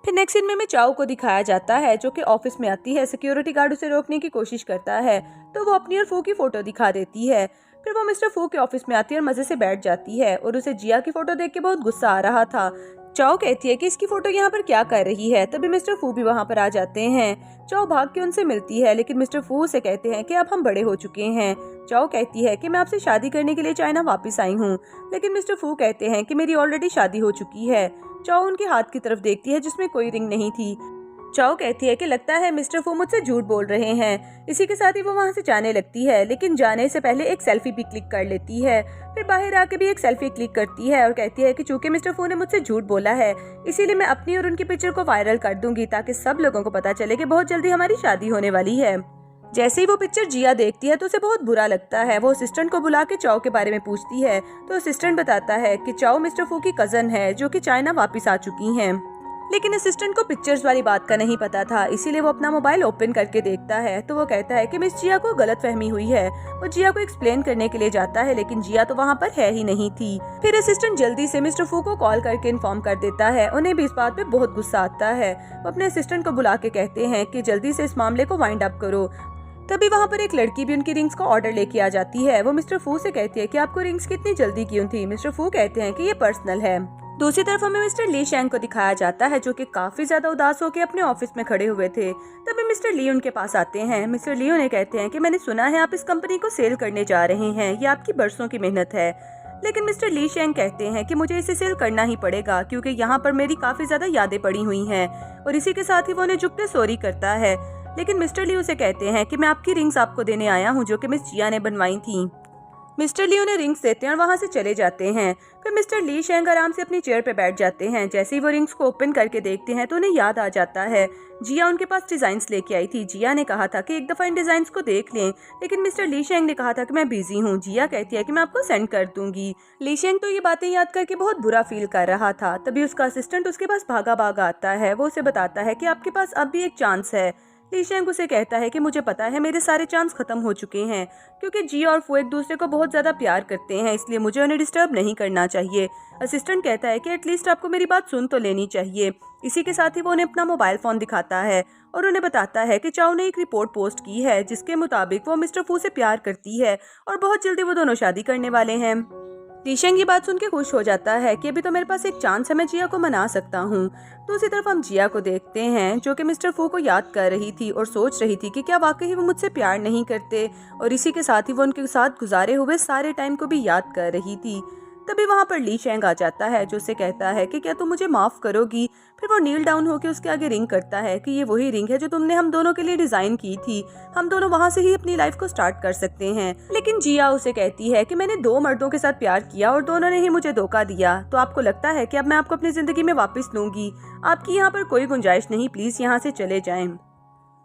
फिर नेक्स्ट सीन में चाओ को दिखाया जाता है जो कि ऑफिस में आती है। सिक्योरिटी गार्ड उसे रोकने की कोशिश करता है तो वो अपनी और फू की फोटो दिखा देती है। फिर वो मिस्टर फू के ऑफिस में आती है और मजे से बैठ जाती है और उसे जिया की फोटो देख के बहुत गुस्सा आ रहा था। चाओ कहती है कि इसकी फोटो यहाँ पर क्या कर रही है। तभी मिस्टर फू भी वहाँ पर आ जाते हैं। चाओ भाग के उनसे मिलती है, लेकिन मिस्टर फू से कहते हैं कि अब हम बड़े हो चुके हैं। चाओ कहती है कि मैं आपसे शादी करने के लिए चाइना वापस आई हूँ, लेकिन मिस्टर फू कहते हैं कि मेरी ऑलरेडी शादी हो चुकी है। चाओ उनके हाथ की तरफ देखती है जिसमें कोई रिंग नहीं थी। चाओ कहती है कि लगता है मिस्टर फू मुझसे झूठ बोल रहे हैं। इसी के साथ ही वो वहाँ से जाने लगती है, लेकिन जाने से पहले एक सेल्फी भी क्लिक कर लेती है। फिर बाहर आके भी एक सेल्फी क्लिक करती है और कहती है कि चूंकि मिस्टर फू ने मुझसे झूठ बोला है, इसीलिए मैं अपनी और उनकी पिक्चर को वायरल कर दूंगी ताकि सब लोगों को पता चले कि बहुत जल्दी हमारी शादी होने वाली है। जैसे ही वो पिक्चर जिया देखती है तो उसे बहुत बुरा लगता है। वो असिस्टेंट को बुला के चाओ के बारे में पूछती है तो असिस्टेंट बताता है कि चाओ मिस्टर फू की कजन है जो कि चाइना वापस आ चुकी हैं। लेकिन असिस्टेंट को पिक्चर्स वाली बात का नहीं पता था, इसीलिए वो अपना मोबाइल ओपन करके देखता है तो वो कहता है कि मिस जिया को गलतफहमी हुई है। वो जिया को एक्सप्लेन करने के लिए जाता है, लेकिन जिया तो वहाँ पर है ही नहीं थी। फिर असिस्टेंट जल्दी से मिस्टर फू को कॉल करके इन्फॉर्म कर देता है। उन्हें भी इस बात पे बहुत गुस्सा आता है। वो अपने असिस्टेंट को बुला के कहते हैं कि जल्दी से इस मामले को वाइंड अप करो। तभी वहाँ पर एक लड़की भी उनकी रिंग्स का ऑर्डर लेके आ जाती है। वो मिस्टर फू से कहती है कि आपको रिंग्स कितनी जल्दी क्यों थी। मिस्टर फू कहते हैं कि ये पर्सनल है। दूसरी तरफ हमें मिस्टर ली शेंग को दिखाया जाता है जो कि काफी ज्यादा उदास होकर अपने ऑफिस में खड़े हुए थे। तभी मिस्टर ली उनके पास आते हैं। मिस्टर ली उन्हें कहते हैं कि मैंने सुना है आप इस कंपनी को सेल करने जा रहे हैं, ये आपकी बरसों की मेहनत है। लेकिन मिस्टर ली शेंग कहते हैं कि मुझे इसे सेल करना ही पड़ेगा क्योंकि यहाँ पर मेरी काफी ज्यादा यादें पड़ी हुई हैं। और इसी के साथ ही वो उन्हें झुक के सॉरी करता है। लेकिन मिस्टर ली उसे कहते हैं कि मैं आपकी रिंग्स आपको देने आया हूँ जो कि मिस जिया ने बनवाई थी। मिस्टर ली उन्हें रिंग्स देते हैं और वहाँ से चले जाते हैं। फिर मिस्टर ली शेंग आराम से अपनी चेयर पे बैठ जाते हैं। जैसे ही वो रिंग्स को ओपन करके देखते हैं तो उन्हें याद आ जाता है जिया उनके पास डिजाइन्स लेके आई थी। जिया ने कहा था कि एक दफा इन डिजाइन्स को देख लें, लेकिन मिस्टर ली शेंग ने कहा था कि मैं बिजी हूँ। जिया कहती है कि मैं आपको सेंड कर दूंगी। ली शेंग तो ये बातें याद करके बहुत बुरा फील कर रहा था। तभी उसका असिस्टेंट उसके पास भागा भागा आता है। वो उसे बताता है कि आपके पास अब भी एक चांस है। ली शेंग उसे कहता है कि मुझे पता है मेरे सारे चांस खत्म हो चुके हैं क्योंकि जी और फू एक दूसरे को बहुत ज्यादा प्यार करते हैं, इसलिए मुझे उन्हें डिस्टर्ब नहीं करना चाहिए। असिस्टेंट कहता है कि एटलीस्ट आपको मेरी बात सुन तो लेनी चाहिए। इसी के साथ ही वो उन्हें अपना मोबाइल फोन दिखाता है और उन्हें बताता है कि चाओ ने एक रिपोर्ट पोस्ट की है जिसके मुताबिक वो मिस्टर फू से प्यार करती है और बहुत जल्दी वो दोनों शादी करने वाले हैं। ली शेंग ये बात सुन के खुश हो जाता है कि अभी तो मेरे पास एक चांस है, मैं जिया को मना सकता हूँ। दूसरी तरफ हम जिया को देखते हैं जो कि मिस्टर फू को याद कर रही थी और सोच रही थी कि क्या वाकई वो मुझसे प्यार नहीं करते, और इसी के साथ ही वो उनके साथ गुजारे हुए सारे टाइम को भी याद कर रही थी। तभी वहाँ पर ली शेंग आ जाता है जो उससे कहता है कि क्या तुम मुझे माफ करोगी। फिर वो नील डाउन होकर उसके आगे रिंग करता है कि ये वही रिंग है जो तुमने हम दोनों के लिए डिजाइन की थी, हम दोनों वहाँ से ही अपनी लाइफ को स्टार्ट कर सकते हैं। लेकिन जिया उसे कहती है कि मैंने 2 मर्दों के साथ प्यार किया और दोनों ने ही मुझे धोखा दिया, तो आपको लगता है कि अब मैं आपको अपनी जिंदगी में वापस लूंगी। आपकी यहाँ पर कोई गुंजाइश नहीं, प्लीज यहाँ से चले जाएं।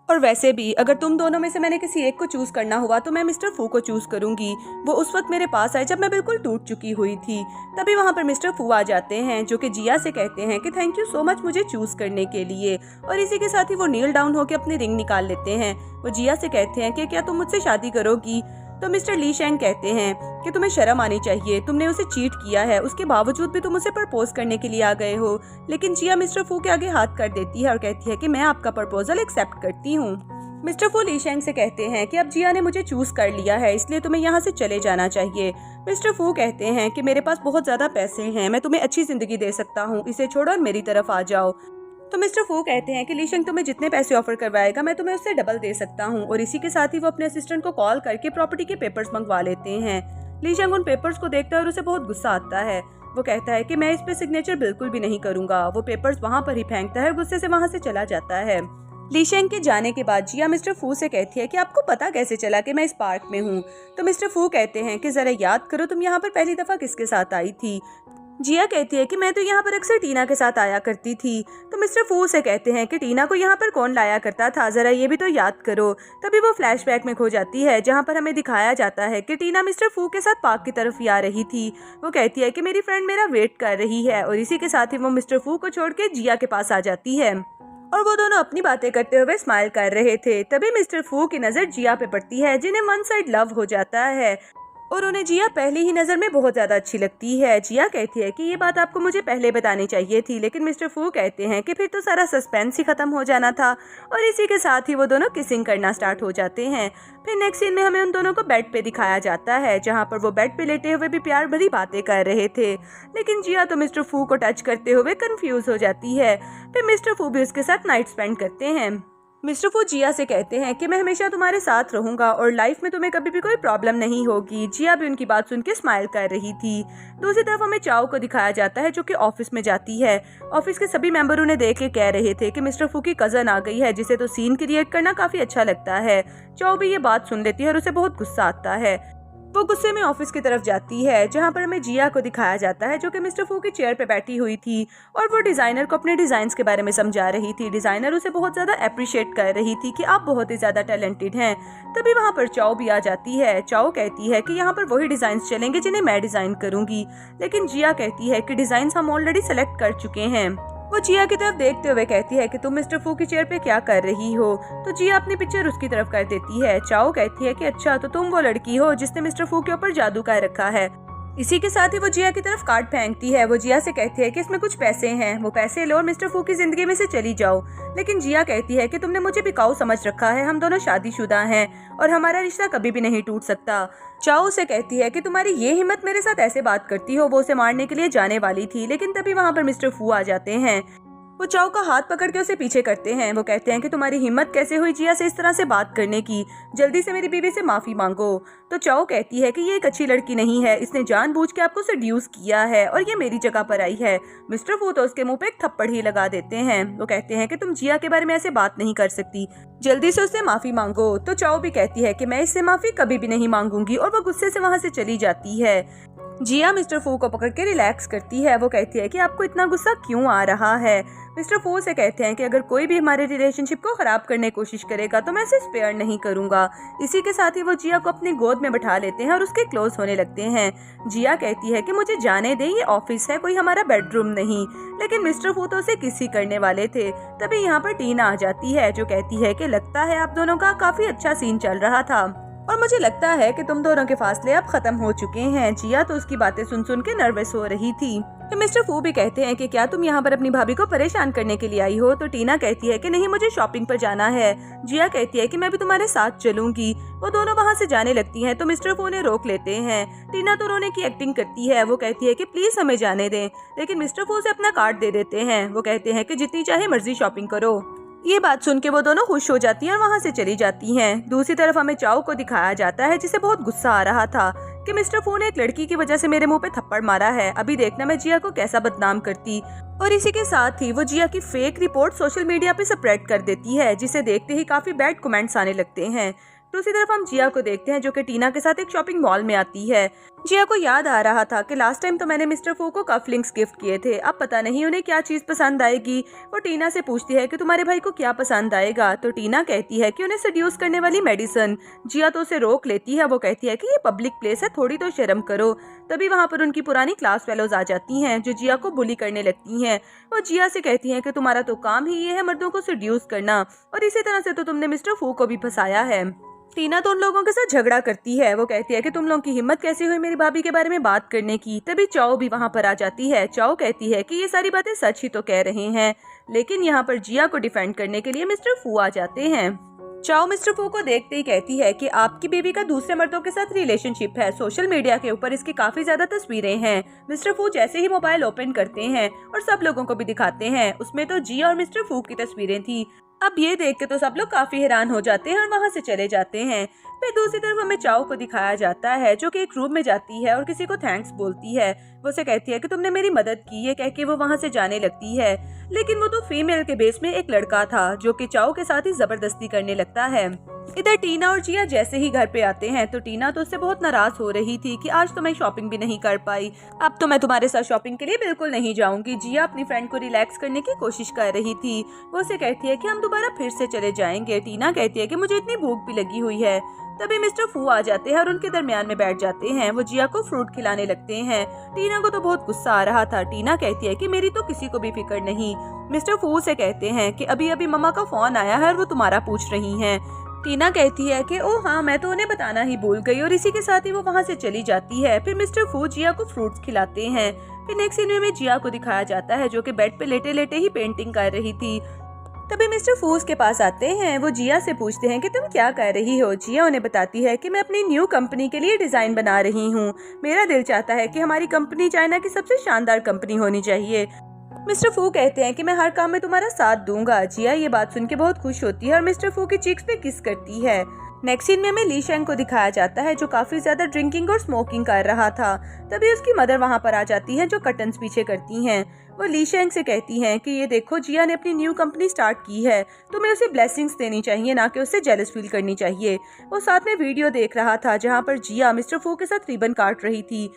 और वैसे भी अगर तुम दोनों में से मैंने किसी एक को चूज करना हुआ तो मैं मिस्टर फू को चूज करूंगी। वो उस वक्त मेरे पास आए जब मैं बिल्कुल टूट चुकी हुई थी। तभी वहाँ पर मिस्टर फू आ जाते हैं जो कि जिया से कहते हैं कि थैंक यू सो मच मुझे चूज करने के लिए, और इसी के साथ ही वो नील डाउन होकर अपनी रिंग निकाल लेते हैं। वो जिया से कहते हैं कि क्या तुम मुझसे शादी करोगी। तो मिस्टर ली शेंग कहते हैं कि तुम्हें शर्म आनी चाहिए, तुमने उसे चीट किया है, उसके बावजूद भी तुम उसे प्रपोज करने के लिए आ गए हो। लेकिन जिया मिस्टर फू के आगे हाथ कर देती है और कहती है कि मैं आपका प्रपोजल एक्सेप्ट करती हूँ। मिस्टर फू ली शेंग से कहते हैं कि अब जिया ने मुझे चूज कर लिया है, इसलिए तुम्हें यहाँ से चले जाना चाहिए। मिस्टर फू कहते हैं कि मेरे पास बहुत ज्यादा पैसे हैं, मैं तुम्हें अच्छी जिंदगी दे सकता हूँ, इसे छोड़ो और मेरी तरफ आ जाओ। तो मिस्टर फू कहते हैं कि ली शेंग तुम्हें जितने पैसे ऑफर करवाएगा मैं तुम्हें उससे डबल दे सकता हूँ, और इसी के साथ ही वो अपने असिस्टेंट को कॉल करके प्रॉपर्टी के पेपर्स मंगवा लेते हैं। ली शेंग उन पेपर्स को देखता है और उसे बहुत गुस्सा आता है। वो कहता है कि मैं इस पे सिग्नेचर बिल्कुल भी नहीं करूंगा। वो पेपर्स वहाँ पर ही फेंकता है और गुस्से से वहाँ से चला जाता है। ली शेंग के जाने के बाद जिया मिस्टर फू से कहती है कि आपको पता कैसे चला कि मैं इस पार्क में हूँ। तो मिस्टर फू कहते हैं कि जरा याद करो तुम यहाँ पर पहली दफा किसके साथ आई थी। जिया कहती है कि मैं तो यहाँ पर अक्सर टीना के साथ आया करती थी। तो मिस्टर फू से कहते हैं कि टीना को यहाँ पर कौन लाया करता था, जरा ये भी तो याद करो। तभी वो फ्लैशबैक में खो जाती है जहाँ पर हमें दिखाया जाता है कि टीना मिस्टर फू के साथ पार्क की तरफ ही आ रही थी। वो कहती है कि मेरी फ्रेंड मेरा वेट कर रही है, और इसी के साथ ही वो मिस्टर फू को छोड़ के जिया के पास आ जाती है और वो दोनों अपनी बातें करते हुए स्माइल कर रहे थे। तभी मिस्टर फू की नजर जिया पे पड़ती है जिन्हें वन साइड लव हो जाता है और उन्हें जिया पहली ही नजर में बहुत ज्यादा अच्छी लगती है। जिया कहती है कि ये बात आपको मुझे पहले बतानी चाहिए थी, लेकिन मिस्टर फू कहते हैं कि फिर तो सारा सस्पेंस ही खत्म हो जाना था, और इसी के साथ ही वो दोनों किसिंग करना स्टार्ट हो जाते हैं। फिर नेक्स्ट सीन में हमें उन दोनों को बेड पे दिखाया जाता है जहाँ पर वो बेड पे लेटे हुए भी प्यार भरी बातें कर रहे थे, लेकिन जिया तो मिस्टर फू को टच करते हुए कंफ्यूज हो जाती है। फिर मिस्टर फू भी उसके साथ नाइट स्पेंड करते हैं। मिस्टर फू जिया से कहते हैं कि मैं हमेशा तुम्हारे साथ रहूंगा और लाइफ में तुम्हें कभी भी कोई प्रॉब्लम नहीं होगी। जिया भी उनकी बात सुन के स्माइल कर रही थी। दूसरी तरफ हमें चाओ को दिखाया जाता है जो कि ऑफिस में जाती है। ऑफिस के सभी मेंबर उन्हें देख के कह रहे थे कि मिस्टर फू की कजन आ गई है, जिसे तो सीन क्रिएट करना काफी अच्छा लगता है। चाओ भी ये बात सुन लेती है और उसे बहुत गुस्सा आता है। वो गुस्से में ऑफिस की तरफ जाती है जहाँ पर हमें जिया को दिखाया जाता है जो कि मिस्टर फू की चेयर पे बैठी हुई थी और वो डिजाइनर को अपने डिजाइन्स के बारे में समझा रही थी। डिजाइनर उसे बहुत ज्यादा अप्रिशिएट कर रही थी कि आप बहुत ही ज्यादा टैलेंटेड हैं। तभी वहाँ पर चाओ भी आ जाती है। चाओ कहती है कि यहाँ पर वही डिजाइन्स चलेंगे जिन्हें मैं डिजाइन करूंगी, लेकिन जिया कहती है कि डिजाइन्स हम ऑलरेडी सेलेक्ट कर चुके हैं। वो जिया की तरफ देखते हुए कहती है कि तुम मिस्टर फू की चेयर पे क्या कर रही हो, तो जिया अपनी पिक्चर उसकी तरफ कर देती है। चाओ कहती है कि अच्छा तो तुम वो लड़की हो जिसने मिस्टर फू के ऊपर जादू कर रखा है। इसी के साथ ही वो जिया की तरफ कार्ड फेंकती है। वो जिया से कहती है कि इसमें कुछ पैसे हैं, वो पैसे लो और मिस्टर फू की जिंदगी में से चली जाओ। लेकिन जिया कहती है कि तुमने मुझे बिकाऊ समझ रखा है, हम दोनों शादीशुदा हैं और हमारा रिश्ता कभी भी नहीं टूट सकता। चाओ से कहती है कि तुम्हारी ये हिम्मत मेरे साथ ऐसे बात करती हो। वो उसे मारने के लिए जाने वाली थी, लेकिन तभी वहाँ पर मिस्टर फू आ जाते हैं। वो चाओ का हाथ पकड़ के उसे पीछे करते हैं। वो कहते हैं कि तुम्हारी हिम्मत कैसे हुई जिया से इस तरह से बात करने की, जल्दी से मेरी बीवी से माफी मांगो। तो चाओ कहती है कि ये एक अच्छी लड़की नहीं है, इसने जानबूझ के आपको सेड्यूस किया है और ये मेरी जगह पर आई है। मिस्टर फू तो उसके मुंह पे एक थप्पड़ ही लगा देते हैं। वो कहते हैं कि तुम जिया के बारे में ऐसे बात नहीं कर सकती, जल्दी से उससे माफी मांगो। तो चाओ भी कहती है कि मैं इससे माफी कभी भी नहीं मांगूंगी और वो गुस्से से वहाँ से चली जाती है। जिया मिस्टर फू को पकड़ के रिलैक्स करती है। वो कहती है कि आपको इतना गुस्सा क्यों आ रहा है। मिस्टर फू से कहते हैं कि अगर कोई भी हमारे रिलेशनशिप को खराब करने की कोशिश करेगा तो मैं इसे स्पेयर नहीं करूंगा। इसी के साथ ही वो जिया को अपनी गोद में बैठा लेते हैं और उसके क्लोज होने लगते हैं। जिया कहती है कि मुझे जाने दे, ये ऑफिस है, कोई हमारा बेडरूम नहीं। लेकिन मिस्टर फू तो उसे किस ही करने वाले थे। तभी यहाँ पर टीना आ जाती है जो कहती है कि लगता है आप दोनों का काफी अच्छा सीन चल रहा था और मुझे लगता है कि तुम दोनों के फासले अब खत्म हो चुके हैं। जिया तो उसकी बातें सुन के नर्वस हो रही थी। तो मिस्टर फू भी कहते हैं कि क्या तुम यहाँ पर अपनी भाभी को परेशान करने के लिए आई हो। तो टीना कहती है कि नहीं, मुझे शॉपिंग पर जाना है। जिया कहती है कि मैं भी तुम्हारे साथ चलूंगी। वो दोनों वहाँ से जाने लगती हैं तो मिस्टर फू ने रोक लेते हैं। टीना तो रोने की एक्टिंग करती है। वो कहती है कि प्लीज हमें जाने दें, लेकिन मिस्टर फू से अपना कार्ड दे देते हैं। वो कहते हैं कि जितनी चाहे मर्जी शॉपिंग करो। ये बात सुन के वो दोनों खुश हो जाती हैं और वहाँ से चली जाती हैं। दूसरी तरफ हमें चाओ को दिखाया जाता है जिसे बहुत गुस्सा आ रहा था कि मिस्टर फू ने एक लड़की की वजह से मेरे मुंह पे थप्पड़ मारा है। अभी देखना मैं जिया को कैसा बदनाम करती। और इसी के साथ ही वो जिया की फेक रिपोर्ट सोशल मीडिया पे स्प्रेड कर देती है, जिसे देखते ही काफी बैड कमेंट्स आने लगते हैं। दूसरी तरफ हम जिया को देखते हैं जो कि टीना के साथ एक शॉपिंग मॉल में आती है। जिया को याद आ रहा था कि लास्ट टाइम तो मैंने मिस्टर फू को कफलिंग्स गिफ्ट किए थे, अब पता नहीं उन्हें क्या चीज पसंद आएगी। वो टीना से पूछती है कि तुम्हारे भाई को क्या पसंद आएगा। तो टीना कहती है कि उन्हें सेड्यूस करने वाली मेडिसिन। जिया तो उसे रोक लेती है। वो कहती है कि ये पब्लिक प्लेस है, थोड़ी तो शर्म करो। तभी वहाँ पर उनकी पुरानी क्लास फेलोज आ जाती हैं जो जिया को बुली करने लगती हैं। वो जिया से कहती हैं कि तुम्हारा तो काम ही ये है मर्दों को सेड्यूस करना, और इसी तरह से तो तुमने मिस्टर फू को भी फंसाया है। टीना तो उन लोगों के साथ झगड़ा करती है। वो कहती है कि तुम लोगों की हिम्मत कैसे हुई मेरी भाभी के बारे में बात करने की। तभी चाओ भी वहाँ पर आ जाती है। चाओ कहती है कि ये सारी बातें सच ही तो कह रहे हैं, लेकिन यहाँ पर जिया को डिफेंड करने के लिए मिस्टर फू आ जाते हैं। चाओ मिस्टर फू को देखते ही कहती है कि आपकी बेबी का दूसरे मर्दों के साथ रिलेशनशिप है, सोशल मीडिया के ऊपर इसकी काफी ज्यादा तस्वीरें हैं। मिस्टर फू जैसे ही मोबाइल ओपन करते हैं और सब लोगों को भी दिखाते हैं, उसमें तो जिया और मिस्टर फू की तस्वीरें थी। अब ये देख के तो सब लोग काफी हैरान हो जाते हैं और वहाँ से चले जाते हैं। फिर दूसरी तरफ हमें चाओ को दिखाया जाता है जो कि एक रूम में जाती है और किसी को थैंक्स बोलती है। वो उसे कहती है कि तुमने मेरी मदद की, ये कह के वो वहाँ से जाने लगती है। लेकिन वो तो फीमेल के बेस में एक लड़का था जो कि चाओ के साथ ही जबरदस्ती करने लगता है। इधर टीना और जिया जैसे ही घर पे आते हैं तो टीना तो उससे बहुत नाराज हो रही थी कि आज तो मैं शॉपिंग भी नहीं कर पाई, अब तो मैं तुम्हारे साथ शॉपिंग के लिए बिल्कुल नहीं जाऊंगी। जिया अपनी फ्रेंड को रिलैक्स करने की कोशिश कर रही थी। वो उसे कहती है कि हम दोबारा फिर से चले जाएंगे। टीना कहती है कि मुझे इतनी भूख भी लगी हुई है। तभी मिस्टर फू आ जाते हैं और उनके दरमियान में बैठ जाते हैं। वो जिया को फ्रूट खिलाने लगते हैं। टीना को तो बहुत गुस्सा आ रहा था। टीना कहती है कि मेरी तो किसी को भी फिक्र नहीं। मिस्टर फू से कहते हैं कि अभी अभी मम्मा का फोन आया है और वो तुम्हारा पूछ रही हैं। टीना कहती है कि ओह हाँ, मैं तो उन्हें बताना ही भूल गई, और इसी के साथ ही वो वहाँ से चली जाती है। फिर मिस्टर फू जिया को फ्रूट्स खिलाते हैं। फिर नेक्स्ट सीन में जिया को दिखाया जाता है जो कि बेड पे लेटे लेटे ही पेंटिंग कर रही थी। तभी मिस्टर फू उसके पास आते हैं। वो जिया से पूछते हैं कि तुम क्या कर रही हो। जिया उन्हें बताती है कि मैं अपनी न्यू कंपनी के लिए डिजाइन बना रही हूँ। मेरा दिल चाहता है कि हमारी कंपनी चाइना की सबसे शानदार कंपनी होनी चाहिए। मिस्टर फू कहते हैं कि मैं हर काम में तुम्हारा साथ दूंगा। जिया ये बात सुन के बहुत खुश होती है और मिस्टर फू की चीक्स पे किस करती है। नेक्स्ट सीन में हमें ली शेंग को दिखाया जाता है जो काफी ज्यादा ड्रिंकिंग और स्मोकिंग कर रहा था। तभी उसकी मदर वहाँ पर आ जाती है जो कर्टन्स पीछे करती हैं। वो ली शेंग से कहती हैं कि ये देखो जिया ने अपनी न्यू कंपनी स्टार्ट की है, तुम्हें उसे ब्लेसिंग्स देनी चाहिए, ना कि उससे जेलस फील करनी चाहिए। वो साथ में वीडियो देख रहा था जहाँ पर जिया मिस्टर फू के साथ रिबन काट रही थी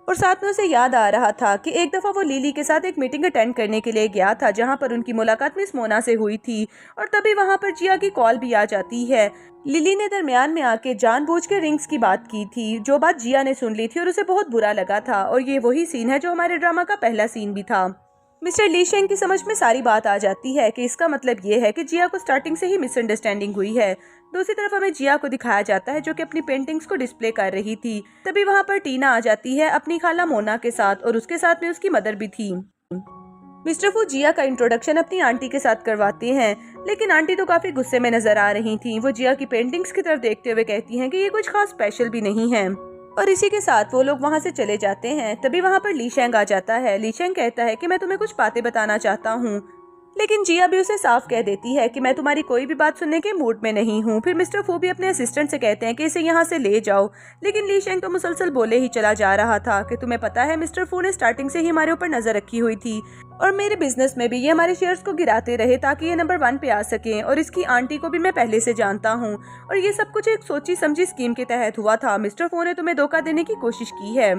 और साथ में उसे याद आ रहा था कि एक दफा वो लिली के साथ एक मीटिंग अटेंड करने के लिए गया था जहां पर उनकी मुलाकात मिस मोना से हुई थी और तभी वहां पर जिया की कॉल भी आ जाती है। लिली ने दरमियान में आके जानबूझ के रिंग्स की बात की थी, जो बात जिया ने सुन ली थी और उसे बहुत बुरा लगा था और ये वही सीन है जो हमारे ड्रामा का पहला सीन भी था। मिस्टर ली शेंग की समझ में सारी बात आ जाती है कि इसका मतलब ये है कि जिया को स्टार्टिंग से ही मिसअंडरस्टैंडिंग हुई है। दूसरी तरफ हमें जिया को दिखाया जाता है जो कि अपनी पेंटिंग्स को डिस्प्ले कर रही थी। तभी वहाँ पर टीना आ जाती है अपनी खाला मोना के साथ और उसके साथ में उसकी मदर भी थी। मिस्टर फू जिया का इंट्रोडक्शन अपनी आंटी के साथ करवाते हैं, लेकिन आंटी तो काफी गुस्से में नजर आ रही थी। वो जिया की पेंटिंग्स की तरफ देखते हुए कहती हैं कि ये कुछ खास स्पेशल भी नहीं है और इसी के साथ वो लोग वहाँ से चले जाते हैं। तभी वहाँ पर ली शेंग आ जाता है। ली शेंग कहता है कि मैं तुम्हें कुछ बातें बताना चाहता हूँ, लेकिन जिया भी उसे साफ कह देती है कि मैं तुम्हारी कोई भी बात सुनने के मूड में नहीं हूँ। फिर मिस्टर फू भी अपने असिस्टेंट से कहते हैं कि इसे यहाँ से ले जाओ, लेकिन ली शेंग तो मुसलसल बोले ही चला जा रहा था कि तुम्हें पता है मिस्टर फू ने स्टार्टिंग से ही हमारे ऊपर नजर रखी हुई थी और मेरे बिजनेस में भी ये हमारे शेयर्स को गिराते रहे ताकि ये नंबर 1 पे आ सके और इसकी आंटी को भी मैं पहले से जानता हूँ और ये सब कुछ एक सोची समझी स्कीम के तहत हुआ था। मिस्टर फू ने तुम्हें धोखा देने की कोशिश की है।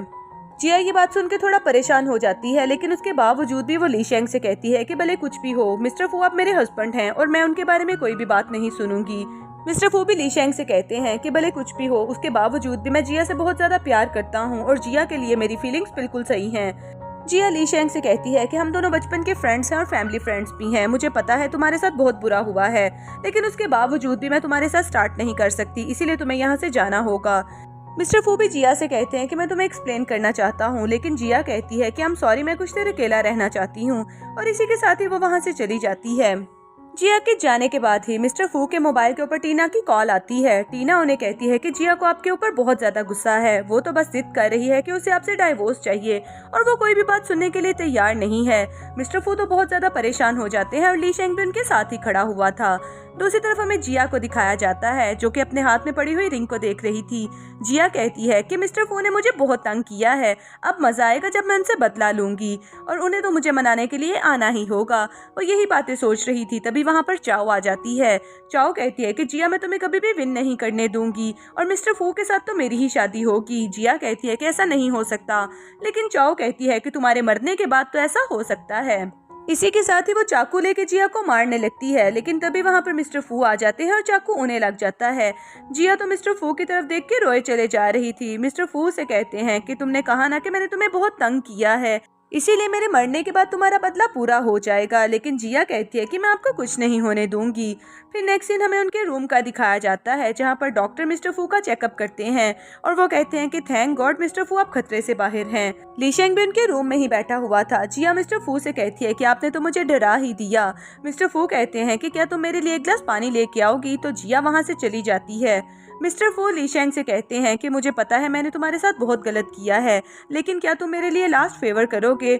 जिया ये बात सुन के थोड़ा परेशान हो जाती है, लेकिन उसके बावजूद भी वो ली शेंग से कहती है कि भले कुछ भी हो मिस्टर फू आप मेरे हस्बैंड हैं और मैं उनके बारे में कोई भी बात नहीं सुनूंगी। मिस्टर फू भी ली शेंग से कहते हैं कि भले कुछ भी हो उसके बावजूद भी मैं जिया से बहुत ज्यादा प्यार करता हूँ और जिया के लिए मेरी फीलिंग्स बिल्कुल सही हैं। जिया ली शेंग से कहती है कि हम दोनों बचपन के फ्रेंड्स हैं और फैमिली फ्रेंड्स भी हैं। मुझे पता है तुम्हारे साथ बहुत बुरा हुआ है, लेकिन उसके बावजूद भी मैं तुम्हारे साथ स्टार्ट नहीं कर सकती, इसीलिए तुम्हें यहाँ से जाना होगा। मिस्टर फू भी जिया से कहते हैं कि मैं तुम्हें एक्सप्लेन करना चाहता हूँ, लेकिन जिया कहती है कि I'm सॉरी मैं कुछ देर अकेला रहना चाहती हूँ और इसी के साथ ही वो वहाँ से चली जाती है। जिया के जाने के बाद ही मिस्टर फू के मोबाइल के ऊपर टीना की कॉल आती है। टीना उन्हें कहती है कि जिया को आपके ऊपर बहुत ज्यादा गुस्सा है, वो तो बस जिद कर रही है कि उसे आपसे डाइवोर्स चाहिए और वो कोई भी बात सुनने के लिए तैयार नहीं है। मिस्टर फू तो बहुत ज्यादा परेशान हो जाते हैं और ली शेंग भी उनके साथ ही खड़ा हुआ था। दूसरी तरफ हमें जिया को दिखाया जाता है जो कि अपने हाथ में पड़ी हुई रिंग को देख रही थी। जिया कहती है कि मिस्टर फू ने मुझे बहुत तंग किया है, अब मजा आएगा जब मैं उनसे बदला लूंगी और उन्हें तो मुझे मनाने के लिए आना ही होगा। वो यही बातें सोच रही थी तभी वहाँ पर चाओ आ जाती है। चाओ कहती है कि जिया मैं तुम्हें कभी भी विन नहीं करने दूंगी और मिस्टर फू के साथ तो मेरी ही शादी होगी। जिया कहती है कि ऐसा नहीं हो सकता, लेकिन चाओ कहती है कि तुम्हारे मरने के बाद तो ऐसा हो सकता है। इसी के साथ ही वो चाकू लेके जिया को मारने लगती है, लेकिन तभी वहाँ पर मिस्टर फू आ जाते हैं और चाकू उन्हें लग जाता है। जिया तो मिस्टर फू की तरफ देख के रोए चले जा रही थी। मिस्टर फू से कहते हैं कि तुमने कहा ना कि मैंने तुम्हें बहुत तंग किया है, इसीलिए मेरे मरने के बाद तुम्हारा बदला पूरा हो जाएगा, लेकिन जिया कहती है कि मैं आपको कुछ नहीं होने दूंगी। फिर नेक्स्ट सीन हमें उनके रूम का दिखाया जाता है जहां पर डॉक्टर मिस्टर फू का चेकअप करते हैं और वो कहते हैं कि थैंक गॉड मिस्टर फू आप खतरे से बाहर हैं। ली शेंग भी उनके रूम में ही बैठा हुआ था। जिया मिस्टर फू से कहती है कि आपने तो मुझे डरा ही दिया। मिस्टर फू कहते हैं कि क्या तुम मेरे लिए एक गिलास पानी लेके आओगी, तो जिया वहाँ से चली जाती है। मिस्टर फू ली शेंग से कहते हैं कि मुझे पता है मैंने तुम्हारे साथ बहुत गलत किया है, लेकिन क्या तुम मेरे लिए लास्ट फेवर करोगे?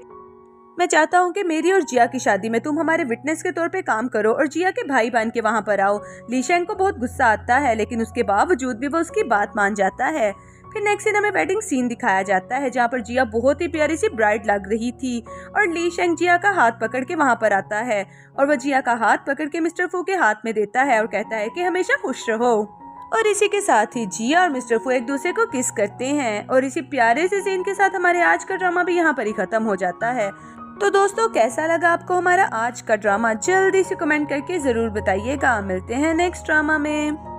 मैं चाहता हूँ कि मेरी और जिया की शादी में तुम हमारे विटनेस के तौर पे काम करो और जिया के भाई बन के वहाँ पर आओ। ली शेंग को बहुत गुस्सा आता है, लेकिन उसके बावजूद भी वो उसकी बात मान जाता है। फिर नेक्स्ट सीन हमें वेडिंग सीन दिखाया जाता है जहाँ पर जिया बहुत ही प्यारी सी ब्राइड लग रही थी और ली शेंग जिया का हाथ पकड़ के वहाँ पर आता है और वह जिया का हाथ पकड़ के मिस्टर फू के हाथ में देता है और कहता है कि हमेशा खुश रहो। और इसी के साथ ही जिया और मिस्टर फू एक दूसरे को किस करते हैं और इसी प्यारे से सीन के साथ हमारे आज का ड्रामा भी यहाँ पर ही खत्म हो जाता है। तो दोस्तों कैसा लगा आपको हमारा आज का ड्रामा, जल्दी से कमेंट करके जरूर बताइएगा। मिलते हैं नेक्स्ट ड्रामा में।